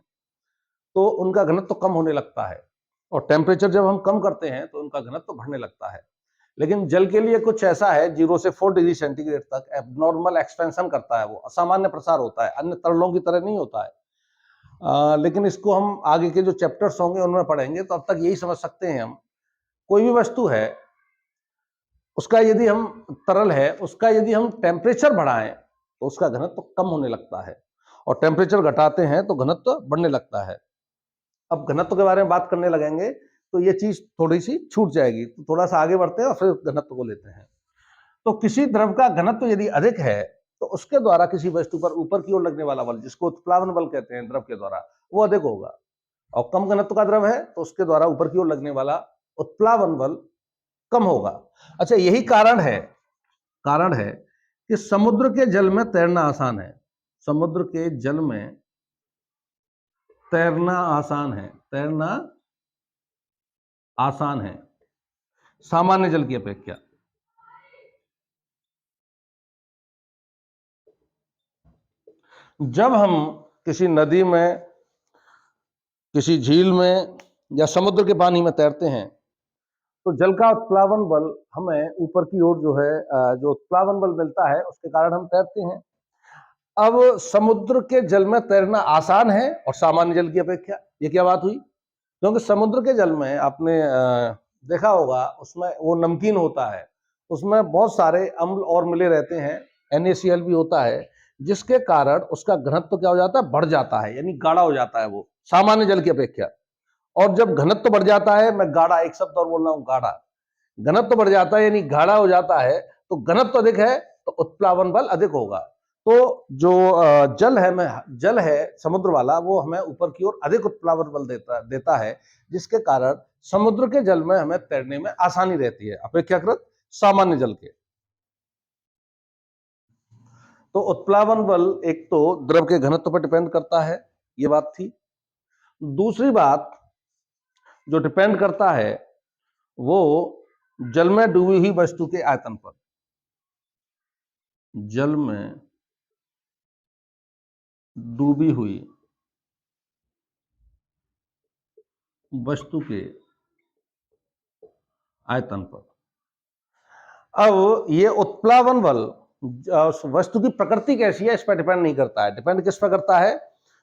तो उनका घनत्व कम होने लगता है, और टेम्परेचर जब हम कम करते हैं तो उनका घनत्व बढ़ने लगता है। लेकिन जल के लिए कुछ ऐसा है, 0 से 4 डिग्री सेंटीग्रेड तक एबनॉर्मल एक्सपेंशन करता है, वो असामान्य प्रसार होता है, अन्य तरलों की तरह नहीं होता है। लेकिन इसको हम आगे के जो चैप्टर्स होंगे उनमें पढ़ेंगे, तो अब तक यही समझ सकते हैं हम, कोई भी वस्तु है उसका यदि हम तरल है, उसका यदि हम टेम्परेचर बढ़ाएं तो उसका घनत्व कम होने लगता है, और टेम्परेचर घटाते हैं तो घनत्व बढ़ने लगता है। अब घनत्व के बारे में बात करने लगेंगे तो ये चीज थोड़ी सी छूट जाएगी, तो थोड़ा सा आगे बढ़ते हैं और फिर घनत्व को लेते हैं। तो किसी द्रव का घनत्व यदि अधिक है तो उसके द्वारा किसी वस्तु पर ऊपर की ओर लगने वाला बल, जिसको उत्प्लावन बल कहते हैं द्रव के द्वारा, वो अधिक होगा। और कम घनत्व का द्रव है तो उसके द्वारा ऊपर की ओर लगने वाला उत्प्लावन बल कम होगा। अच्छा, यही कारण है कि समुद्र के जल में तैरना आसान है। समुद्र के जल में तैरना आसान है, तैरना आसान है सामान्य जल की अपेक्षा। जब हम किसी नदी में, किसी झील में या समुद्र के पानी में तैरते हैं तो जल का उत्प्लावन बल हमें ऊपर की ओर जो है, जो उत्प्लावन बल मिलता है उसके कारण हम तैरते हैं। अब समुद्र के जल में तैरना आसान है और सामान्य जल की अपेक्षा, ये क्या बात हुई? क्योंकि समुद्र के जल में आपने देखा होगा, उसमें वो नमकीन होता है, उसमें बहुत सारे अम्ल और मिले रहते हैं, NaCl भी होता है, जिसके कारण उसका घनत्व क्या हो जाता है? बढ़ जाता है, यानी गाढ़ा हो जाता है वो सामान्य जल की अपेक्षा। और जब घनत्व बढ़ जाता है, मैं गाढ़ा एक शब्द और बोल रहा हूं, गाढ़ा, घनत्व बढ़ जाता है यानी गाढ़ा हो जाता है, तो घनत्व अधिक है तो उत्प्लावन बल अधिक होगा। तो जो जल है समुद्र वाला, वो हमें ऊपर की ओर अधिक उत्प्लावन बल देता है, जिसके कारण समुद्र के जल में हमें तैरने में आसानी रहती है अपेक्षाकृत सामान्य जल के। तो उत्प्लावन बल एक तो द्रव के घनत्व पर डिपेंड करता है, ये बात थी। दूसरी बात जो डिपेंड करता है वो जल में डूबी हुई वस्तु के आयतन पर। जल में डूबी हुई वस्तु के आयतन पर। अब ये उत्प्लावन बल वस्तु की प्रकृति कैसी है इस पर डिपेंड नहीं करता है। डिपेंड किस पर करता है?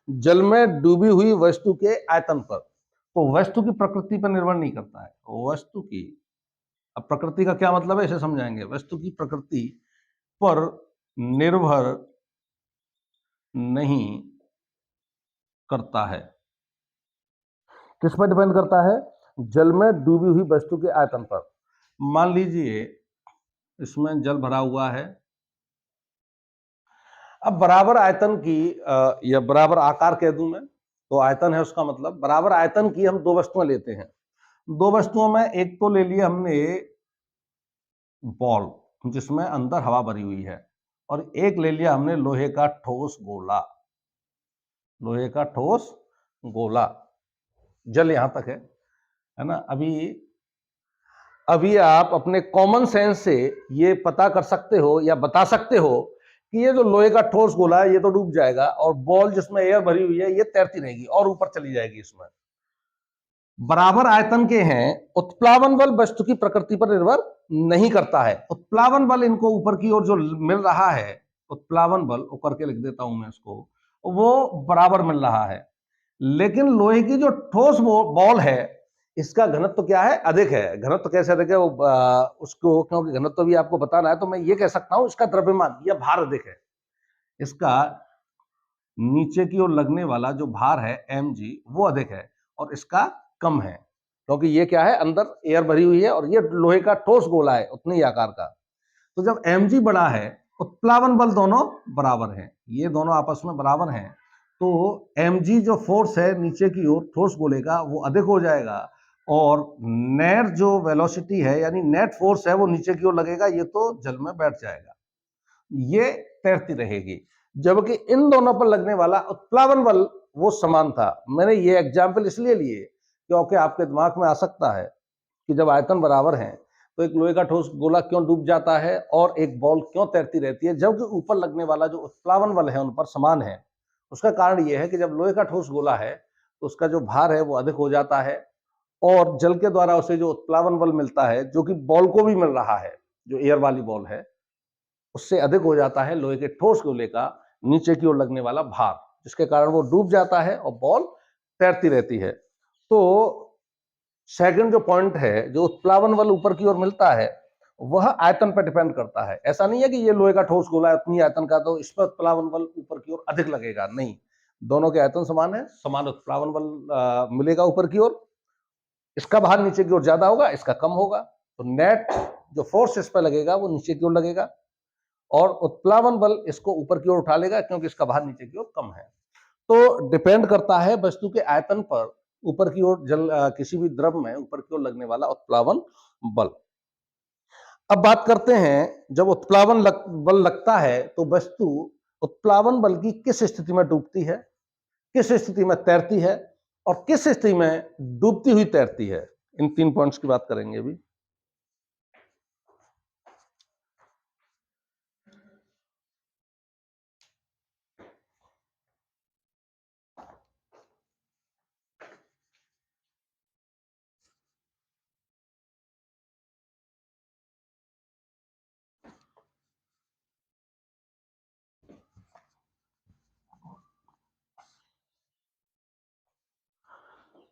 जल में डूबी हुई वस्तु के आयतन पर। तो वस्तु की प्रकृति पर निर्भर नहीं करता है। वस्तु की, अब प्रकृति का क्या मतलब है इसे समझाएंगे। वस्तु की प्रकृति पर निर्भर नहीं करता है। किस पर डिपेंड करता है? जल में डूबी हुई वस्तु के आयतन पर। मान लीजिए इसमें जल भरा हुआ है। अब बराबर आयतन की या बराबर आकार कह दूं मैं, तो आयतन है उसका मतलब बराबर आयतन की हम दो वस्तुएं लेते हैं। दो वस्तुओं में एक तो ले लिया हमने बॉल जिसमें अंदर हवा भरी हुई है, और एक ले लिया हमने लोहे का ठोस गोला। लोहे का ठोस गोला। जल यहां तक है ना। अभी आप अपने कॉमन सेंस से ये पता कर सकते हो या बता सकते हो कि ये जो लोहे का ठोस गोला है ये तो डूब जाएगा, और बॉल जिसमें एयर भरी हुई है ये तैरती रहेगी और ऊपर चली जाएगी। इसमें बराबर आयतन के हैं। उत्प्लावन बल वस्तु की प्रकृति पर निर्भर नहीं करता है। उत्प्लावन बल इनको ऊपर की ओर जो मिल रहा है, उत्प्लावन बल ऊपर के लिख देता हूं मैं इसको, वो बराबर मिल रहा है। लेकिन लोहे की जो ठोस बॉल है इसका घनत्व क्या है? अधिक है। घनत्व कैसे अधिक है? उसको क्योंकि घनत्व भी आपको बताना है तो मैं ये कह सकता हूं इसका द्रव्यमान या भार अधिक है। इसका नीचे की ओर लगने वाला जो भार है mg वो अधिक है और इसका कम है, क्योंकि ये क्या है? अंदर एयर भरी हुई है और ये लोहे का ठोस गोला है उतनी ही आकार का। तो जब mg बड़ा है, उत्प्लावन बल दोनों बराबर हैं, ये दोनों आपस में बराबर हैं, तो mg जो फोर्स है नीचे की ओर ठोस गोले का वो अधिक हो जाएगा, और नेट जो वेलोसिटी है यानी नेट फोर्स है वो नीचे की ओर लगेगा, ये तो जल में बैठ जाएगा, ये तैरती रहेगी। जबकि इन दोनों पर लगने वाला उत्प्लावन बल वो समान था। मैंने ये एग्जाम्पल इसलिए लिए क्योंकि आपके दिमाग में आ सकता है कि जब आयतन बराबर हैं तो एक लोहे का ठोस गोला क्यों डूब जाता है और एक बॉल क्यों तैरती रहती है, जबकि ऊपर लगने वाला जो उत्प्लावन बल है उन पर समान है। उसका कारण यह है कि जब लोहे का ठोस गोला है तो उसका जो भार है वो अधिक हो जाता है, और जल के द्वारा उसे जो उत्प्लावन बल मिलता है जो कि बॉल को भी मिल रहा है, जो एयर वाली बॉल है, उससे अधिक हो जाता है लोहे के ठोस गोले का नीचे की ओर लगने वाला भार, जिसके कारण वो डूब जाता है और बॉल तैरती रहती है। तो सेकंड जो पॉइंट है, जो उत्प्लावन बल ऊपर की ओर मिलता है वह आयतन पर डिपेंड करता है। ऐसा नहीं है कि ये लोहे का ठोस गोला है उतनी आयतन का तो इस पर उत्प्लावन बल ऊपर की ओर अधिक लगेगा, नहीं। दोनों के आयतन समान है, समान उत्प्लावन बल मिलेगा ऊपर की ओर। इसका भार नीचे की ओर ज्यादा होगा, इसका कम होगा, तो नेट जो फोर्स इस पर लगेगा वो नीचे की ओर लगेगा, और उत्प्लावन बल इसको ऊपर की ओर उठा लेगा क्योंकि इसका भार नीचे की ओर कम है। तो डिपेंड करता है वस्तु के आयतन पर ऊपर की ओर किसी भी द्रव में ऊपर की ओर लगने वाला उत्प्लावन बल। अब बात करते हैं, जब बल लगता है तो वस्तु उत्प्लावन बल की किस स्थिति में डूबती है, किस स्थिति में तैरती है, और किस स्थिति में डूबती हुई तैरती है। इन 3 पॉइंट्स की बात करेंगे अभी।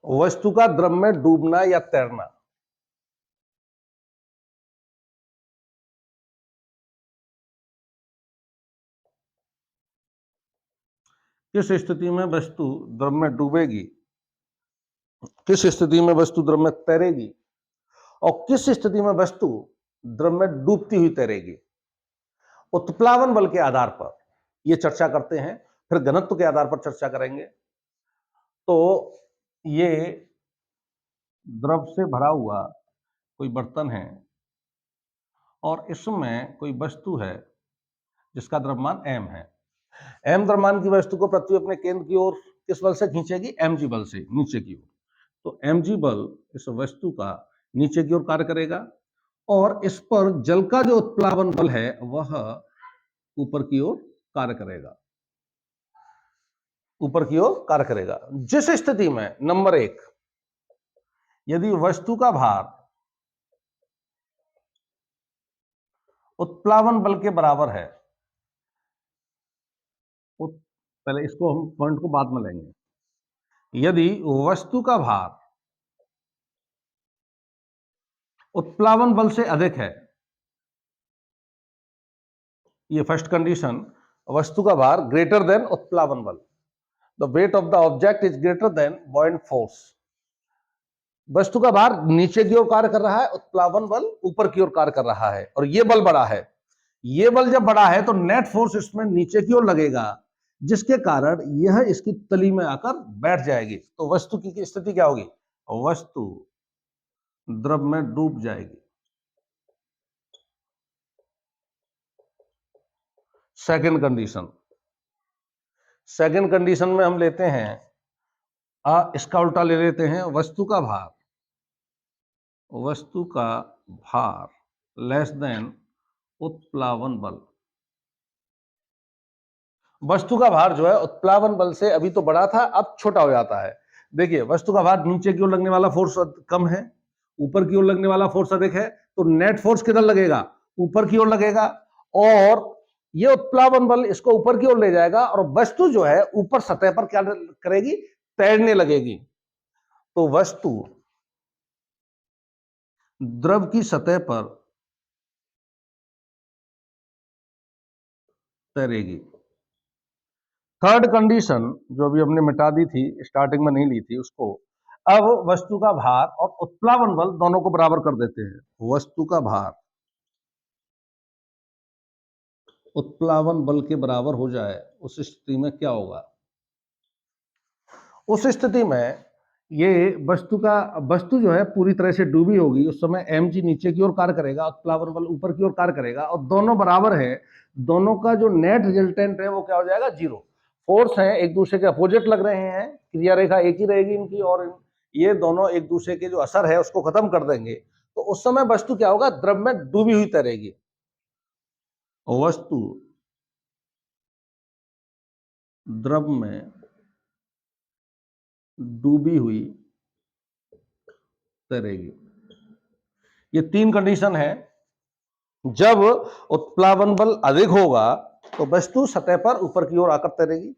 वस्तु का द्रव में डूबना या तैरना। किस स्थिति में वस्तु द्रव में डूबेगी, किस स्थिति में वस्तु द्रव में तैरेगी, और किस स्थिति में वस्तु द्रव में डूबती हुई तैरेगी, उत्प्लावन बल के आधार पर यह चर्चा करते हैं। फिर घनत्व के आधार पर चर्चा करेंगे। तो ये द्रव से भरा हुआ कोई बर्तन है और इसमें कोई वस्तु है जिसका द्रव्यमान m है। m द्रव्यमान की वस्तु को पृथ्वी अपने केंद्र की ओर किस बल से खींचेगी? mg बल से नीचे की ओर। तो mg बल इस वस्तु का नीचे की ओर कार्य करेगा, और इस पर जल का जो उत्प्लावन बल है वह ऊपर की ओर कार्य करेगा, ऊपर की ओर कार्य करेगा। जिस स्थिति में नंबर 1, यदि वस्तु का भार उत्प्लावन बल के बराबर है, पहले इसको हम पॉइंट को बाद में लेंगे। यदि वस्तु का भार उत्प्लावन बल से अधिक है, ये फर्स्ट कंडीशन, वस्तु का भार ग्रेटर देन उत्प्लावन बल, the weight of the object is greater than बॉइंट force. वस्तु का भार नीचे की ओर कार्य कर रहा है, उत्प्लावन बल ऊपर की ओर कार्य कर रहा है, और ये बल बड़ा है। ये बल जब बड़ा है तो नेट फोर्स इसमें नीचे की ओर लगेगा, जिसके कारण यह इसकी तली में आकर बैठ जाएगी। तो वस्तु की स्थिति क्या होगी? वस्तु द्रव में डूब जाएगी। सेकंड कंडीशन में हम लेते हैं इसका उल्टा ले लेते हैं, वस्तु का भार लेस देन उत्प्लावन बल। वस्तु का भार जो है उत्प्लावन बल से अभी तो बड़ा था, अब छोटा हो जाता है। देखिए, वस्तु का भार नीचे की ओर लगने वाला फोर्स कम है, ऊपर की ओर लगने वाला फोर्स अधिक है, तो नेट फोर्स किधर लगेगा? ऊपर की ओर लगेगा, और ये उत्प्लावन बल इसको ऊपर की ओर ले जाएगा, और वस्तु जो है ऊपर सतह पर क्या करेगी? तैरने लगेगी। तो वस्तु द्रव की सतह पर तैरेगी। थर्ड कंडीशन जो अभी हमने मिटा दी थी, स्टार्टिंग में नहीं ली थी उसको, अब वस्तु का भार और उत्प्लावन बल दोनों को बराबर कर देते हैं। वस्तु का भार उत्प्लावन बल के बराबर हो जाए, उस स्थिति में क्या होगा? उस स्थिति में ये वस्तु जो है पूरी तरह से डूबी होगी। उस समय mg नीचे की ओर कार्य करेगा, उत्प्लावन बल ऊपर की ओर कार्य करेगा, और दोनों बराबर है। दोनों का जो नेट रिजल्टेंट है वो क्या हो जाएगा? 0। फोर्स है एक दूसरे के अपोजिट लग रहे हैं, क्रिया रेखा एक ही रहेगी इनकी, और ये दोनों एक दूसरे के जो असर है उसको खत्म कर देंगे। तो उस समय वस्तु क्या होगा? द्रव में डूबी हुई तैरेगी। वस्तु द्रव में डूबी हुई तैरेगी। ये 3 कंडीशन है। जब उत्प्लावन बल अधिक होगा तो वस्तु सतह पर ऊपर की ओर आकर तैरेगी।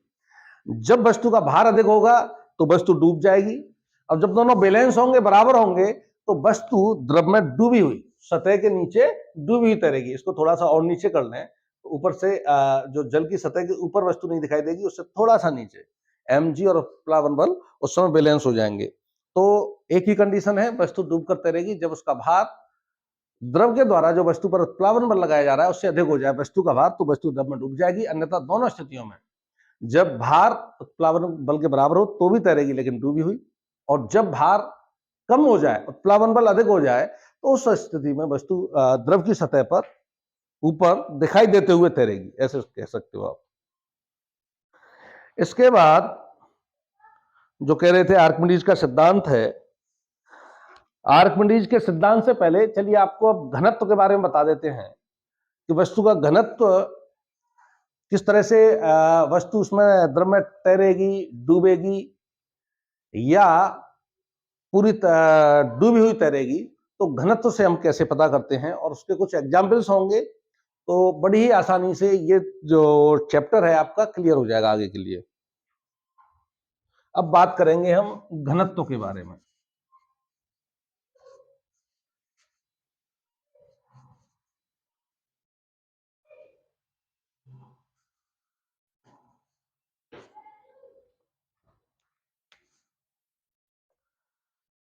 जब वस्तु का भार अधिक होगा तो वस्तु डूब जाएगी। अब जब दोनों बैलेंस होंगे, बराबर होंगे, तो वस्तु द्रव में डूबी हुई सतह के नीचे डूबी हुई तैरेगी। इसको थोड़ा सा और नीचे कर लें तो ऊपर से जो जल की सतह के ऊपर वस्तु नहीं दिखाई देगी, उससे थोड़ा सा नीचे mg और उत्प्लावन बल उस समय बैलेंस हो जाएंगे। तो एक ही कंडीशन है, वस्तु डूब कर तैरेगी जब उसका भार द्रव के द्वारा जो वस्तु पर उत्प्लावन बल लगाया जा रहा है उससे अधिक हो जाए वस्तु का भार, तो वस्तु द्रव में डूब जाएगी। अन्यथा दोनों स्थितियों में जब भार उत्प्लावन बल के बराबर हो तो भी तैरेगी लेकिन डूबी हुई, और जब भार कम हो जाए, उत्प्लावन बल अधिक हो जाए, तो उस स्थिति में वस्तु द्रव की सतह पर ऊपर दिखाई देते हुए तैरेगी, ऐसे कह सकते हो आप। इसके बाद जो कह रहे थे आर्किमिडीज का सिद्धांत है। आर्किमिडीज के सिद्धांत से पहले चलिए आपको अब घनत्व के बारे में बता देते हैं कि वस्तु का घनत्व किस तरह से वस्तु उसमें द्रव में तैरेगी, डूबेगी या पूरी डूबी हुई तैरेगी। तो घनत्व से हम कैसे पता करते हैं, और उसके कुछ एग्जाम्पल्स होंगे, तो बड़ी ही आसानी से ये जो चैप्टर है आपका क्लियर हो जाएगा आगे के लिए। अब बात करेंगे हम घनत्व के बारे में।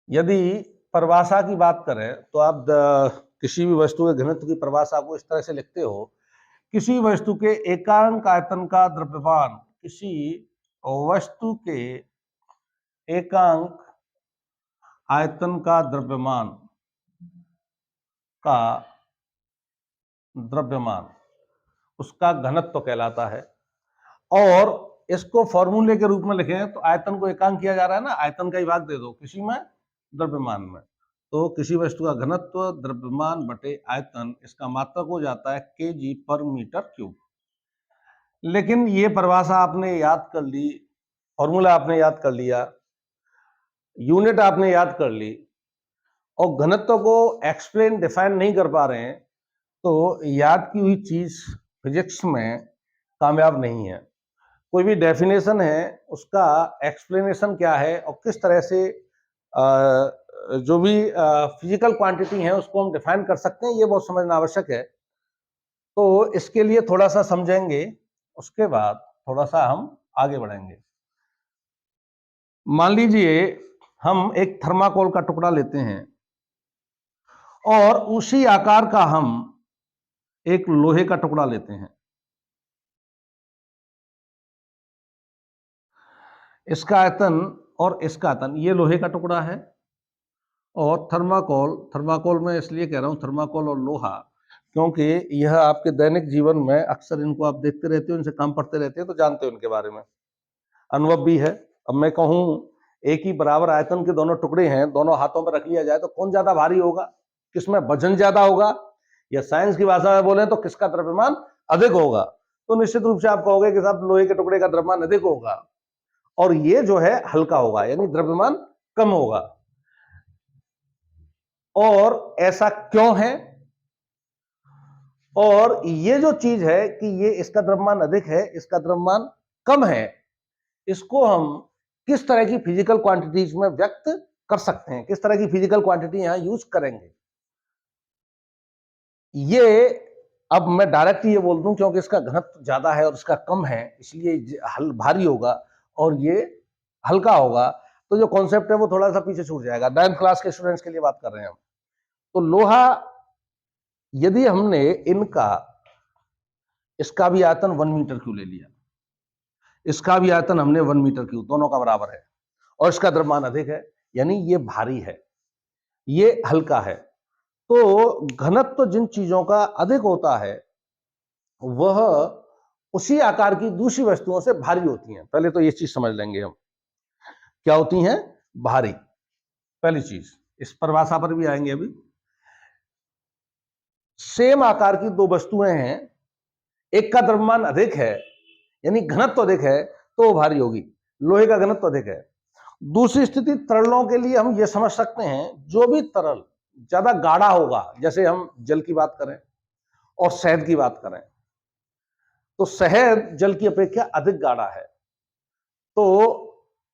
यदि परिभाषा की बात करें तो आप किसी भी वस्तु के घनत्व की परिभाषा को इस तरह से लिखते हो, किसी वस्तु के एकांक आयतन का द्रव्यमान, किसी वस्तु के एकांक आयतन का द्रव्यमान उसका घनत्व कहलाता है। और इसको फॉर्मूले के रूप में लिखें तो आयतन को एकांक किया जा रहा है ना, आयतन का ही भाग दे दो किसी में, द्रव्यमान में, तो किसी वस्तु का घनत्व द्रव्यमान बटे आयतन, इसका मात्रक हो जाता है kg पर मीटर क्यूब। लेकिन ये परिभाषा आपने याद कर ली, फॉर्मूला आपने याद कर लिया, यूनिट आपने याद कर ली, और घनत्व को एक्सप्लेन डिफाइन नहीं कर पा रहे हैं, तो याद की हुई चीज फिजिक्स में कामयाब नहीं है। कोई भी डेफिनेशन है, उसका एक्सप्लेनेशन क्या है और किस तरह से जो भी फिजिकल क्वांटिटी है उसको हम डिफाइन कर सकते हैं, ये बहुत समझना आवश्यक है। तो इसके लिए थोड़ा सा समझेंगे, उसके बाद थोड़ा सा हम आगे बढ़ेंगे। मान लीजिए हम एक थर्माकोल का टुकड़ा लेते हैं और उसी आकार का हम एक लोहे का टुकड़ा लेते हैं। इसका आयतन और इसका आयतन, ये लोहे का टुकड़ा है, और थर्माकोल, थर्माकोल में इसलिए कह रहा हूं थर्माकोल और लोहा, क्योंकि यह आपके दैनिक जीवन में अक्सर इनको आप देखते रहते हो, इनसे काम पढ़ते रहते हैं, तो जानते हो इनके बारे में, अनुभव भी है। अब मैं कहूं एक ही बराबर आयतन के दोनों टुकड़े हैं, दोनों हाथों में रख लिया जाए तो कौन ज्यादा भारी होगा, किसमें वजन ज्यादा होगा, या साइंस की भाषा में बोले तो किसका द्रव्यमान अधिक होगा? तो निश्चित रूप से आप कहोगे कि साहब लोहे के टुकड़े का द्रव्यमान अधिक होगा और ये जो है हल्का होगा, यानी द्रव्यमान कम होगा। और ऐसा क्यों है? और ये जो चीज है कि ये इसका द्रव्यमान अधिक है, इसका द्रव्यमान कम है, इसको हम किस तरह की फिजिकल क्वांटिटीज में व्यक्त कर सकते हैं, किस तरह की फिजिकल क्वांटिटी यहां यूज करेंगे? ये अब मैं डायरेक्ट ये बोल दूं, क्योंकि इसका घनत्व ज्यादा है और इसका कम है, इसलिए भारी होगा और ये हल्का होगा, तो जो कॉन्सेप्ट है वो थोड़ा सा पीछे छूट जाएगा। 9th क्लास के स्टूडेंट्स के लिए बात कर रहे हैं हम। तो लोहा, यदि हमने इनका, इसका भी आयतन 1 मीटर क्यूब ले लिया, इसका भी आयतन हमने 1 मीटर क्यूब, दोनों का बराबर है, और इसका द्रव्यमान अधिक है, यानी ये भारी है, ये हल्का है। तो घनत्व जिन चीजों का अधिक होता है वह उसी आकार की दूसरी वस्तुओं से भारी होती हैं। पहले तो ये चीज समझ लेंगे हम, क्या होती हैं? भारी। पहली चीज, इस परिभाषा पर भी आएंगे अभी। सेम आकार की दो वस्तुएं हैं, एक का द्रव्यमान अधिक है, यानी घनत्व अधिक है, तो वो भारी होगी, लोहे का घनत्व अधिक है। दूसरी स्थिति, तरलों के लिए हम ये समझ सकते हैं, जो भी तरल ज्यादा गाढ़ा होगा, जैसे हम जल की बात करें और शहद की बात करें, तो शहद जल की अपेक्षा अधिक गाढ़ा है, तो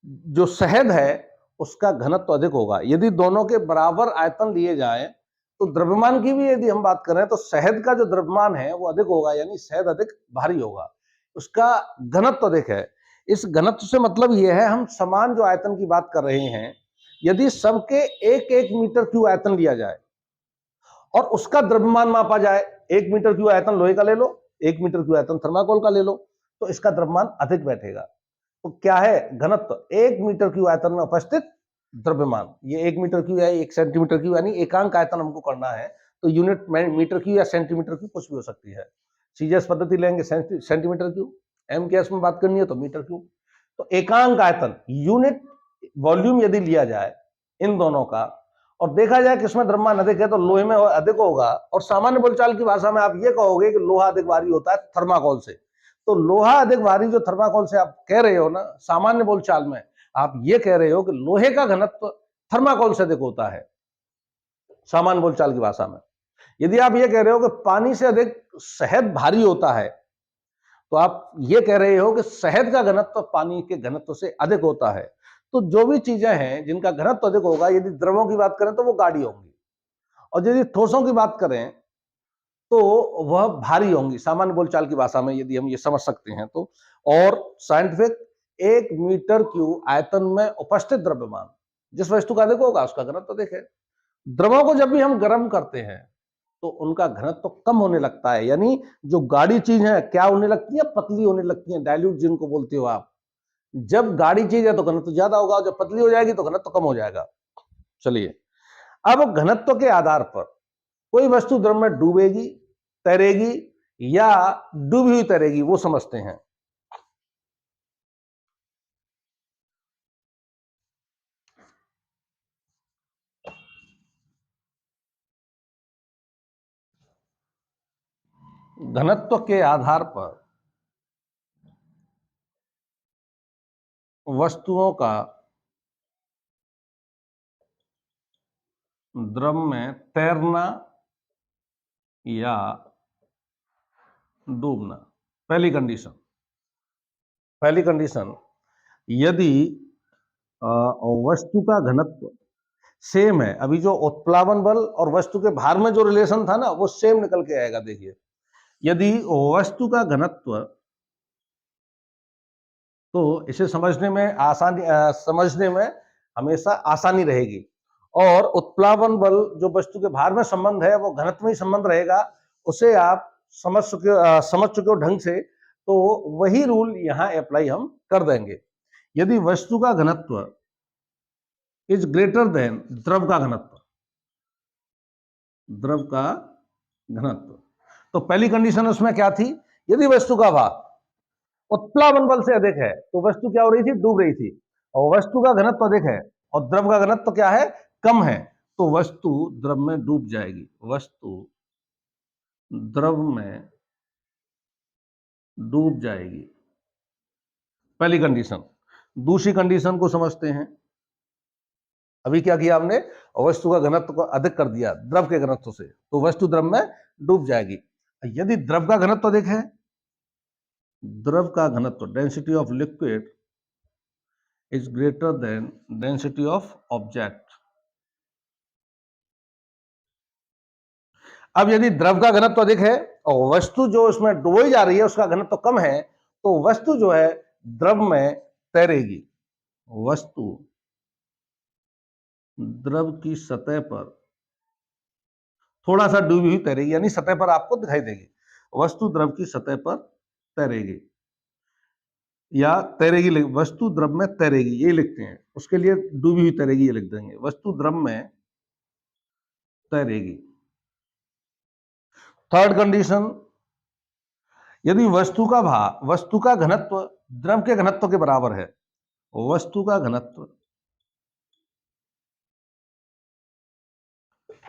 जो शहद है उसका घनत्व अधिक होगा। यदि दोनों के बराबर आयतन लिए जाए तो द्रव्यमान की भी यदि हम बात करें तो शहद का जो द्रव्यमान है वो अधिक होगा, यानी शहद अधिक भारी होगा, उसका घनत्व अधिक है। इस घनत्व से मतलब यह है, हम समान जो आयतन की बात कर रहे हैं, यदि सबके 1-1 मीटर क्यूब आयतन लिया जाए और उसका द्रव्यमान मापा जाए, 1 मीटर क्यूब आयतन लोहे का ले लो, 1 मीटर क्यूब आयतन थर्माकोल का ले लो, तो इसका द्रव्यमान अधिक बैठेगा। तो क्या है घनत्व? 1 मीटर क्यूब आयतन में उपस्थित द्रव्यमान। ये 1 मीटर क्यूब है, 1 सेंटीमीटर क्यूब, यानी एकांक आयतन हमको करना है, तो यूनिट में मीटर क्यूब या सेंटीमीटर क्यूब कुछ भी हो सकती है। सीजीएस पद्धति लेंगे सेंटीमीटर क्यूब, एमकेएस में बात करनी है तो मीटर क्यूब। तो एकांक आयतन, यूनिट वॉल्यूम यदि लिया जाए इन दोनों का और देखा जाए किसमें द्रव्यमान अधिक है, तो लोहे में अधिक होगा। और सामान्य बोलचाल की भाषा में आप ये कहोगे कि लोहा अधिक भारी होता है थर्माकोल से। तो लोहा अधिक भारी जो थर्माकोल से आप कह रहे हो ना, सामान्य बोलचाल में आप ये कह रहे हो कि लोहे का घनत्व थर्माकोल से अधिक होता है, सामान्य बोलचाल की भाषा में। यदि आप ये कह रहे हो कि पानी से अधिक शहद भारी होता है, तो आप ये कह रहे हो कि शहद का घनत्व पानी के घनत्व से अधिक होता है। तो जो भी चीजें हैं जिनका घनत्व अधिक होगा, यदि द्रवों की बात करें तो वो गाढ़ी होंगी, और यदि ठोसों की बात करें तो वह भारी होंगी, सामान्य बोलचाल की भाषा में यदि हम ये समझ सकते हैं तो। और साइंटिफिक, 1 मीटर क्यूब आयतन में उपस्थित द्रव्यमान जिस वस्तु का अधिक होगा उसका घनत्व अधिक है। द्रवों को जब भी हम गर्म करते हैं तो उनका घनत्व तो कम होने लगता है, यानी जो गाढ़ी चीज है क्या होने लगती है? पतली होने लगती है, डाइल्यूट जिनको बोलते हो आप। जब गाढ़ी चीज है तो घनत्व ज्यादा होगा, जब पतली हो जाएगी तो घनत्व कम हो जाएगा। चलिए, अब घनत्व के आधार पर कोई वस्तु द्रव में डूबेगी, तैरेगी या डूबी हुई तैरेगी, वो समझते हैं। घनत्व के आधार पर वस्तुओं का द्रव में तैरना या डूबना। पहली कंडीशन, यदि वस्तु का घनत्व सेम है, अभी जो उत्प्लावन बल और वस्तु के भार में जो रिलेशन था ना, वो सेम निकल के आएगा। देखिए, यदि वस्तु का घनत्व, तो इसे समझने में हमेशा आसानी रहेगी, और उत्प्लावन बल जो वस्तु के भार में संबंध है वो घनत्व में ही संबंध रहेगा, उसे आप समझ चुके हो ढंग से, तो वही रूल यहां अप्लाई हम कर देंगे। यदि वस्तु का घनत्व इज ग्रेटर देन द्रव का घनत्व, तो पहली कंडीशन उसमें क्या थी? यदि वस्तु का भार उत्प्लावन बल से अधिक है तो वस्तु क्या हो रही थी? डूब रही थी। और वस्तु का घनत्व अधिक है और द्रव का घनत्व क्या है? कम है, तो वस्तु द्रव में डूब जाएगी। वस्तु द्रव में डूब जाएगी, पहली कंडीशन। दूसरी कंडीशन को समझते हैं। अभी क्या किया हमने? वस्तु का घनत्व को अधिक कर दिया द्रव के घनत्व से, तो वस्तु द्रव में डूब जाएगी। यदि द्रव का घनत्व अधिक है, द्रव का घनत्व, density of liquid is greater than density of object. अब यदि द्रव का घनत्व अधिक है और वस्तु जो उसमें डुबोई जा रही है उसका घनत्व कम है, तो वस्तु जो है द्रव में तैरेगी। वस्तु द्रव की सतह पर थोड़ा सा डूबी हुई तैरेगी, यानी सतह पर आपको दिखाई देगी। वस्तु द्रव की सतह पर तैरेगी, या तैरेगी, वस्तु द्रव में तैरेगी ये लिखते हैं, उसके लिए डूबी हुई तैरेगी ये लिख देंगे। वस्तु द्रव में तैरेगी। थर्ड कंडीशन, यदि वस्तु का घनत्व द्रव के घनत्व के बराबर है, वस्तु का घनत्व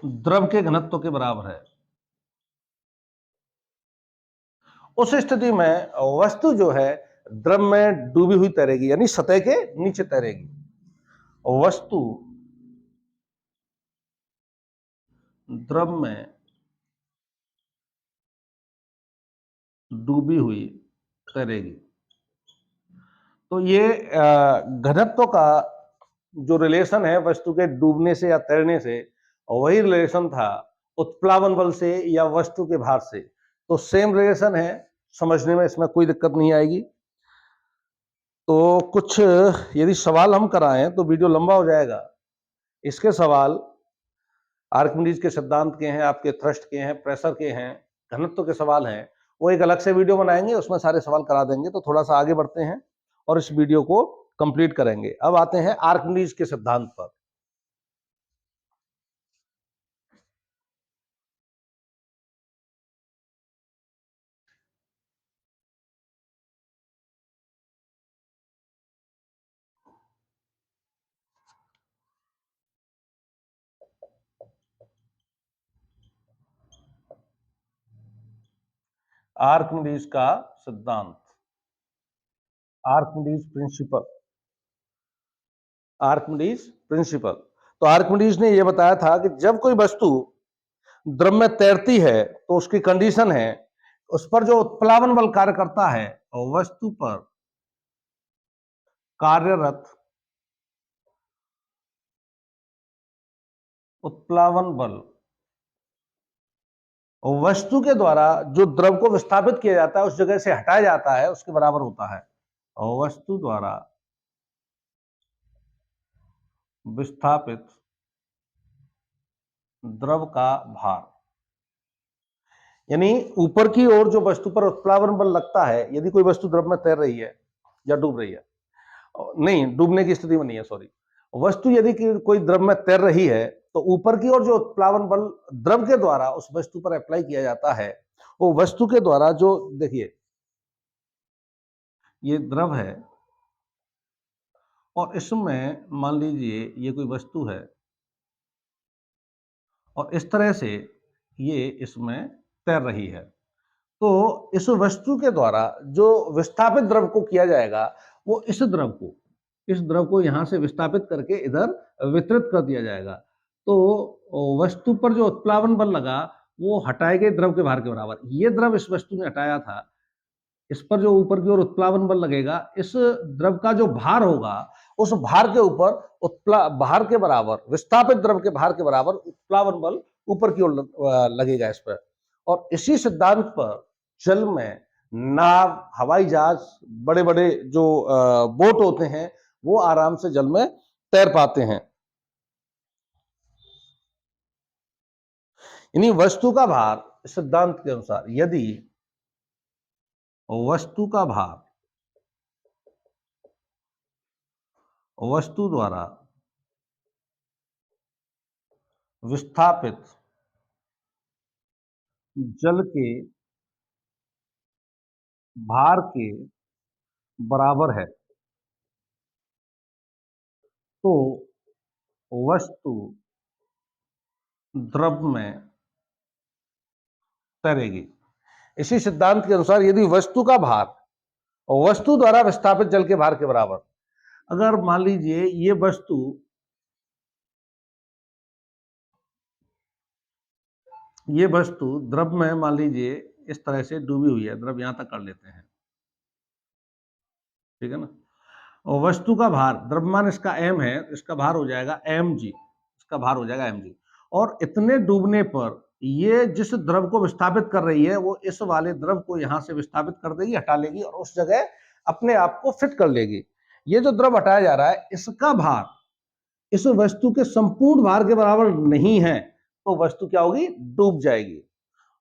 द्रव के घनत्व के बराबर है, उस स्थिति में वस्तु जो है द्रव में डूबी हुई तैरेगी, यानी सतह के नीचे तैरेगी। वस्तु द्रव में डूबी हुई तैरेगी। तो ये घनत्व का जो रिलेशन है वस्तु के डूबने से या तैरने से, वही रिलेशन था उत्प्लावन बल से या वस्तु के भार से। तो सेम रिलेशन है, समझने में इसमें कोई दिक्कत नहीं आएगी। तो कुछ यदि सवाल हम कराएं तो वीडियो लंबा हो जाएगा। इसके सवाल आर्किमिडीज के सिद्धांत के हैं, आपके थ्रस्ट के हैं, प्रेशर के हैं, घनत्व के सवाल हैं, वो एक अलग से वीडियो बनाएंगे, उसमें सारे सवाल करा देंगे। तो थोड़ा सा आगे बढ़ते हैं और इस वीडियो को कंप्लीट करेंगे। अब आते हैं आर्किमिडीज के सिद्धांत पर। आर्किमिडीज का सिद्धांत, आर्किमिडीज प्रिंसिपल। आर्किमिडीज प्रिंसिपल, तो आर्किमिडीज ने यह बताया था कि जब कोई वस्तु द्रव में तैरती है तो उसकी कंडीशन है उस पर जो उत्प्लावन बल कार्य करता है, और वस्तु पर कार्यरत उत्प्लावन बल और वस्तु के द्वारा जो द्रव को विस्थापित किया जाता है उस जगह से हटाया जाता है, उसके बराबर होता है। और वस्तु द्वारा विस्थापित द्रव का भार, यानी ऊपर की ओर जो वस्तु पर उत्प्लावन बल लगता है, यदि कोई वस्तु द्रव में तैर रही है या डूब रही है, नहीं डूबने की स्थिति में नहीं है, सॉरी, वस्तु यदि कोई द्रव में तैर रही है तो ऊपर की ओर जो उत्प्लावन बल द्रव के द्वारा उस वस्तु पर अप्लाई किया जाता है, वो वस्तु के द्वारा जो, देखिए ये द्रव है और इसमें मान लीजिए ये कोई वस्तु है और इस तरह से ये इसमें तैर रही है, तो इस वस्तु के द्वारा जो विस्थापित द्रव को किया जाएगा वो इस द्रव को इस द्रव को यहां से विस्थापित करके इधर वितरित कर दिया जाएगा। तो वस्तु पर जो उत्प्लावन बल लगा वो हटाए गए द्रव के भार के बराबर। ये द्रव इस वस्तु ने हटाया था, इस पर जो ऊपर की ओर उत्प्लावन बल लगेगा, इस द्रव का जो भार होगा उस भार के ऊपर भार के बराबर, विस्थापित द्रव के भार के बराबर उत्प्लावन बल ऊपर की ओर लगेगा इस पर। और इसी सिद्धांत पर जल में नाव, हवाई जहाज, बड़े बड़े जो बोट होते हैं वो आराम से जल में तैर पाते हैं। यानी वस्तु का भार सिद्धांत के अनुसार, यदि वस्तु का भार वस्तु द्वारा विस्थापित जल के भार के बराबर है तो वस्तु द्रव में तैरेगी। इसी सिद्धांत के अनुसार यदि वस्तु का भार वस्तु द्वारा विस्थापित जल के भार के बराबर, अगर मान लीजिए ये वस्तु द्रव में मान लीजिए इस तरह से डूबी हुई है, द्रव यहां तक कर लेते हैं, ठीक है ना। और वस्तु का भार, द्रव्यमान इसका m है, इसका भार हो जाएगा mg, इसका भार हो जाएगा mg। और इतने डूबने पर ये जिस द्रव को विस्थापित कर रही है वो इस वाले द्रव को यहां से विस्थापित कर देगी, हटा लेगी और उस जगह अपने आप को फिट कर लेगी। ये जो द्रव हटाया जा रहा है इसका भार इस वस्तु के संपूर्ण भार के बराबर नहीं है, तो वस्तु क्या होगी, डूब जाएगी।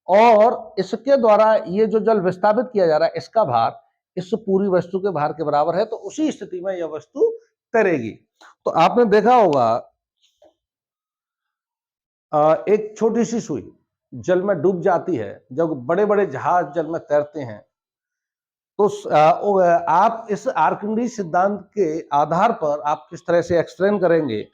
और इसके द्वारा ये जो जल विस्थापित किया जा रहा है इसका भार इस पूरी वस्तु के भार के बराबर है, तो उसी स्थिति में यह वस्तु तैरेगी। तो आपने देखा होगा एक छोटी सी सुई जल में डूब जाती है, जब बड़े बड़े जहाज जल में तैरते हैं तो आप इस आर्किमिडीज सिद्धांत के आधार पर आप किस तरह से एक्सप्लेन करेंगे।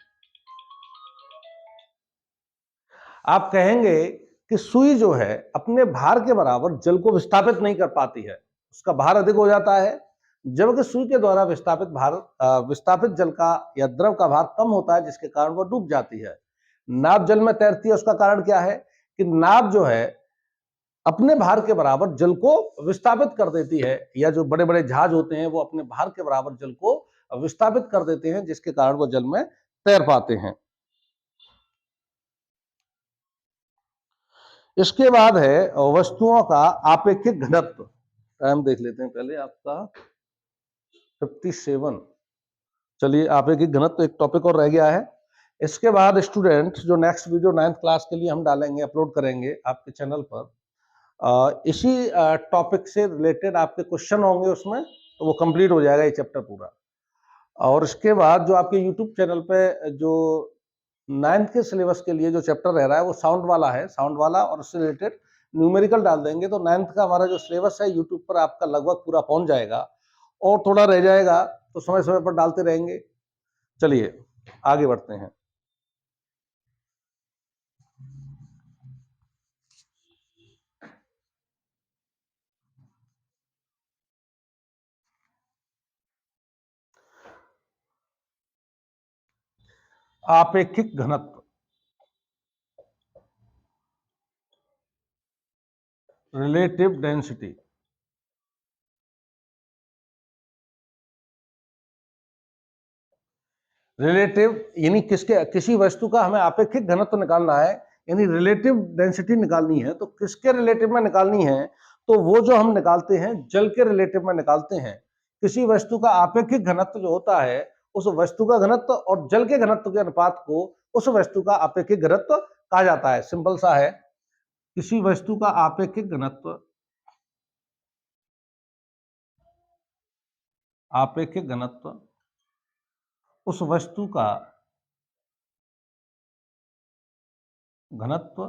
आप कहेंगे कि सुई जो है अपने भार के बराबर जल को विस्थापित नहीं कर पाती है, उसका भार अधिक हो जाता है, जबकि सुई के द्वारा विस्थापित जल का या द्रव का भार कम होता है, जिसके कारण वो डूब जाती है। नाव जल में तैरती है, उसका कारण क्या है कि नाव जो है अपने भार के बराबर जल को विस्थापित कर देती है, या जो बड़े बड़े जहाज होते हैं वो अपने भार के बराबर जल को विस्थापित कर देते हैं, जिसके कारण वो जल में तैर पाते हैं। इसके बाद है वस्तुओं का आपेक्षिक घनत्व। टाइम देख लेते हैं पहले आपका 57। चलिए, आपेक्षिक घनत्व एक टॉपिक और रह गया है। इसके बाद स्टूडेंट जो नेक्स्ट वीडियो 9th क्लास के लिए हम डालेंगे, अपलोड करेंगे आपके चैनल पर, इसी टॉपिक से रिलेटेड आपके क्वेश्चन होंगे उसमें, तो वो कंप्लीट हो जाएगा ये चैप्टर पूरा। और इसके बाद जो आपके यूट्यूब चैनल पे जो 9th के सिलेबस के लिए जो चैप्टर रह रहा है वो साउंड वाला है, साउंड वाला, और उससे रिलेटेड न्यूमेरिकल डाल देंगे, तो 9th का हमारा जो सिलेबस है यूट्यूब पर आपका लगभग पूरा पहुंच जाएगा। और थोड़ा रह जाएगा तो समय समय पर डालते रहेंगे। चलिए आगे बढ़ते हैं। आपेक्षिक घनत्व, रिलेटिव डेंसिटी। रिलेटिव यानी किसी वस्तु का हमें आपेक्षिक घनत्व निकालना है, यानी रिलेटिव डेंसिटी निकालनी है, तो किसके रिलेटिव में निकालनी है, तो वो जो हम निकालते हैं जल के रिलेटिव में निकालते हैं। किसी वस्तु का आपेक्षिक घनत्व जो होता है उस वस्तु का घनत्व और जल के घनत्व के अनुपात को उस वस्तु का आपेक्षिक घनत्व कहा जाता है। सिंपल सा है, किसी वस्तु का आपेक्षिक घनत्व उस वस्तु का घनत्व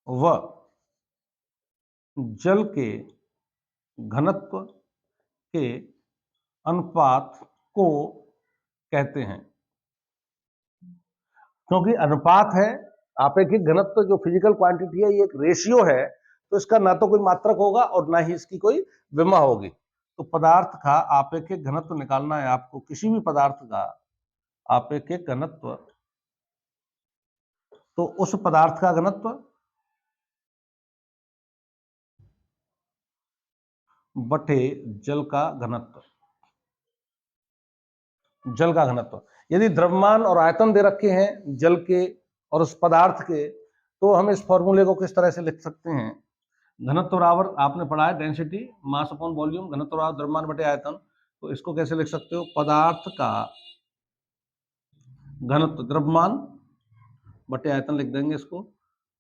व जल के घनत्व के अनुपात को कहते हैं। क्योंकि अनुपात है, आपेक्षिक घनत्व जो फिजिकल क्वांटिटी है ये एक रेशियो है, तो इसका ना तो कोई मात्रक होगा और ना ही इसकी कोई विमा होगी। तो पदार्थ का आपेक्षिक घनत्व निकालना है आपको, किसी भी पदार्थ का आपेक्षिक घनत्व, तो उस पदार्थ का घनत्व बटे जल का घनत्व, जल का घनत्व। यदि द्रव्यमान और आयतन दे रखे हैं जल के और उस पदार्थ के, तो हम इस फॉर्मूले को किस तरह से लिख सकते हैं, घनत्व बराबर, आपने पढ़ा है डेंसिटी मास अपॉन वॉल्यूम, घनत्व बराबर द्रव्यमान बटे आयतन। तो इसको कैसे लिख सकते हो, पदार्थ का घनत्व द्रव्यमान बटे आयतन लिख देंगे इसको,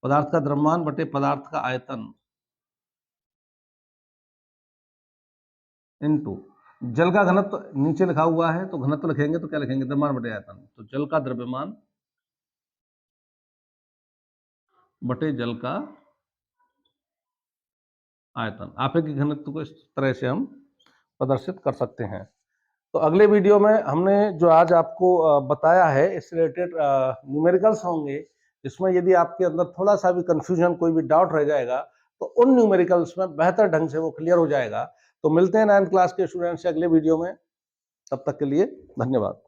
पदार्थ का द्रव्यमान बटे पदार्थ का आयतन इनटू जल का घनत्व नीचे लिखा हुआ है, तो घनत्व लिखेंगे तो क्या लिखेंगे, द्रव्यमान बटे आयतन। तो जल का द्रव्यमान बटे जल का आयतन, आपेक्षिक घनत्व को इस तरह से हम प्रदर्शित कर सकते हैं। तो अगले वीडियो में हमने जो आज आपको बताया है इस रिलेटेड न्यूमेरिकल्स होंगे, जिसमें यदि आपके अंदर थोड़ा सा भी कंफ्यूजन, कोई भी डाउट रह जाएगा, तो उन न्यूमेरिकल्स में बेहतर ढंग से वो क्लियर हो जाएगा। तो मिलते हैं 9th क्लास के स्टूडेंट्स से अगले वीडियो में, तब तक के लिए धन्यवाद।